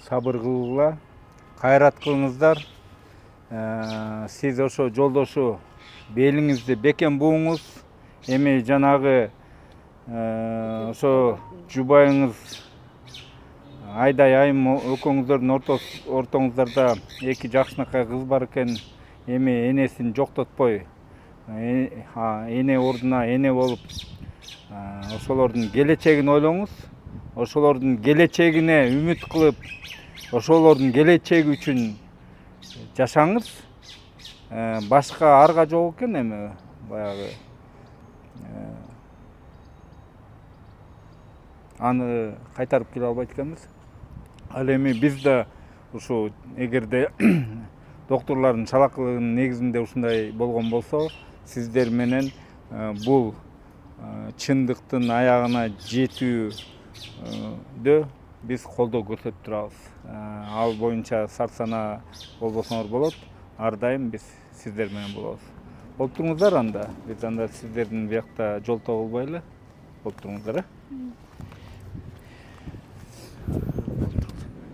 Сабыр кылгыла, кайрат кылыңыздар. Сиз ошо жолдошу белиңизди бекем бууңуз. Эми жанагы ошо жубайыңыз Айдай айым экөөңүздөрдүн ортоңуздарда эки жакшынакай кыз бар экен. Эми энесин жоктотпой, эне ордуна эне болуп, ошолордун келечегин ойлоңуз. Ошолордун келечегине үмүт кылып, ошолордун келечеги үчүн жашаңыз. Башка арга жок экен эми баягы. Аны кайтарып келе албайт экенбиз. Ал эми биз да ушу эгерде доктурлардын шалакылыгынын негизинде ушундай болгон болсо, сиздер менен бул чындыктын аягына жетүүдө биз колдоо көрсөтүп турабыз. Ал боюнча сарсанаа болбосоңор болот. Ар дайым биз сиздер менен болобуз. Болуп туруңуздар анда. Биз анда сиздердин биякта жолтоо болбойлу. Болуп туруңуздар,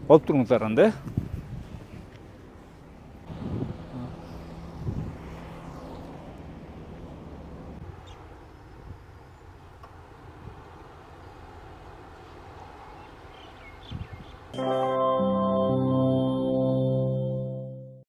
Болуп туруңуздар анда. Thank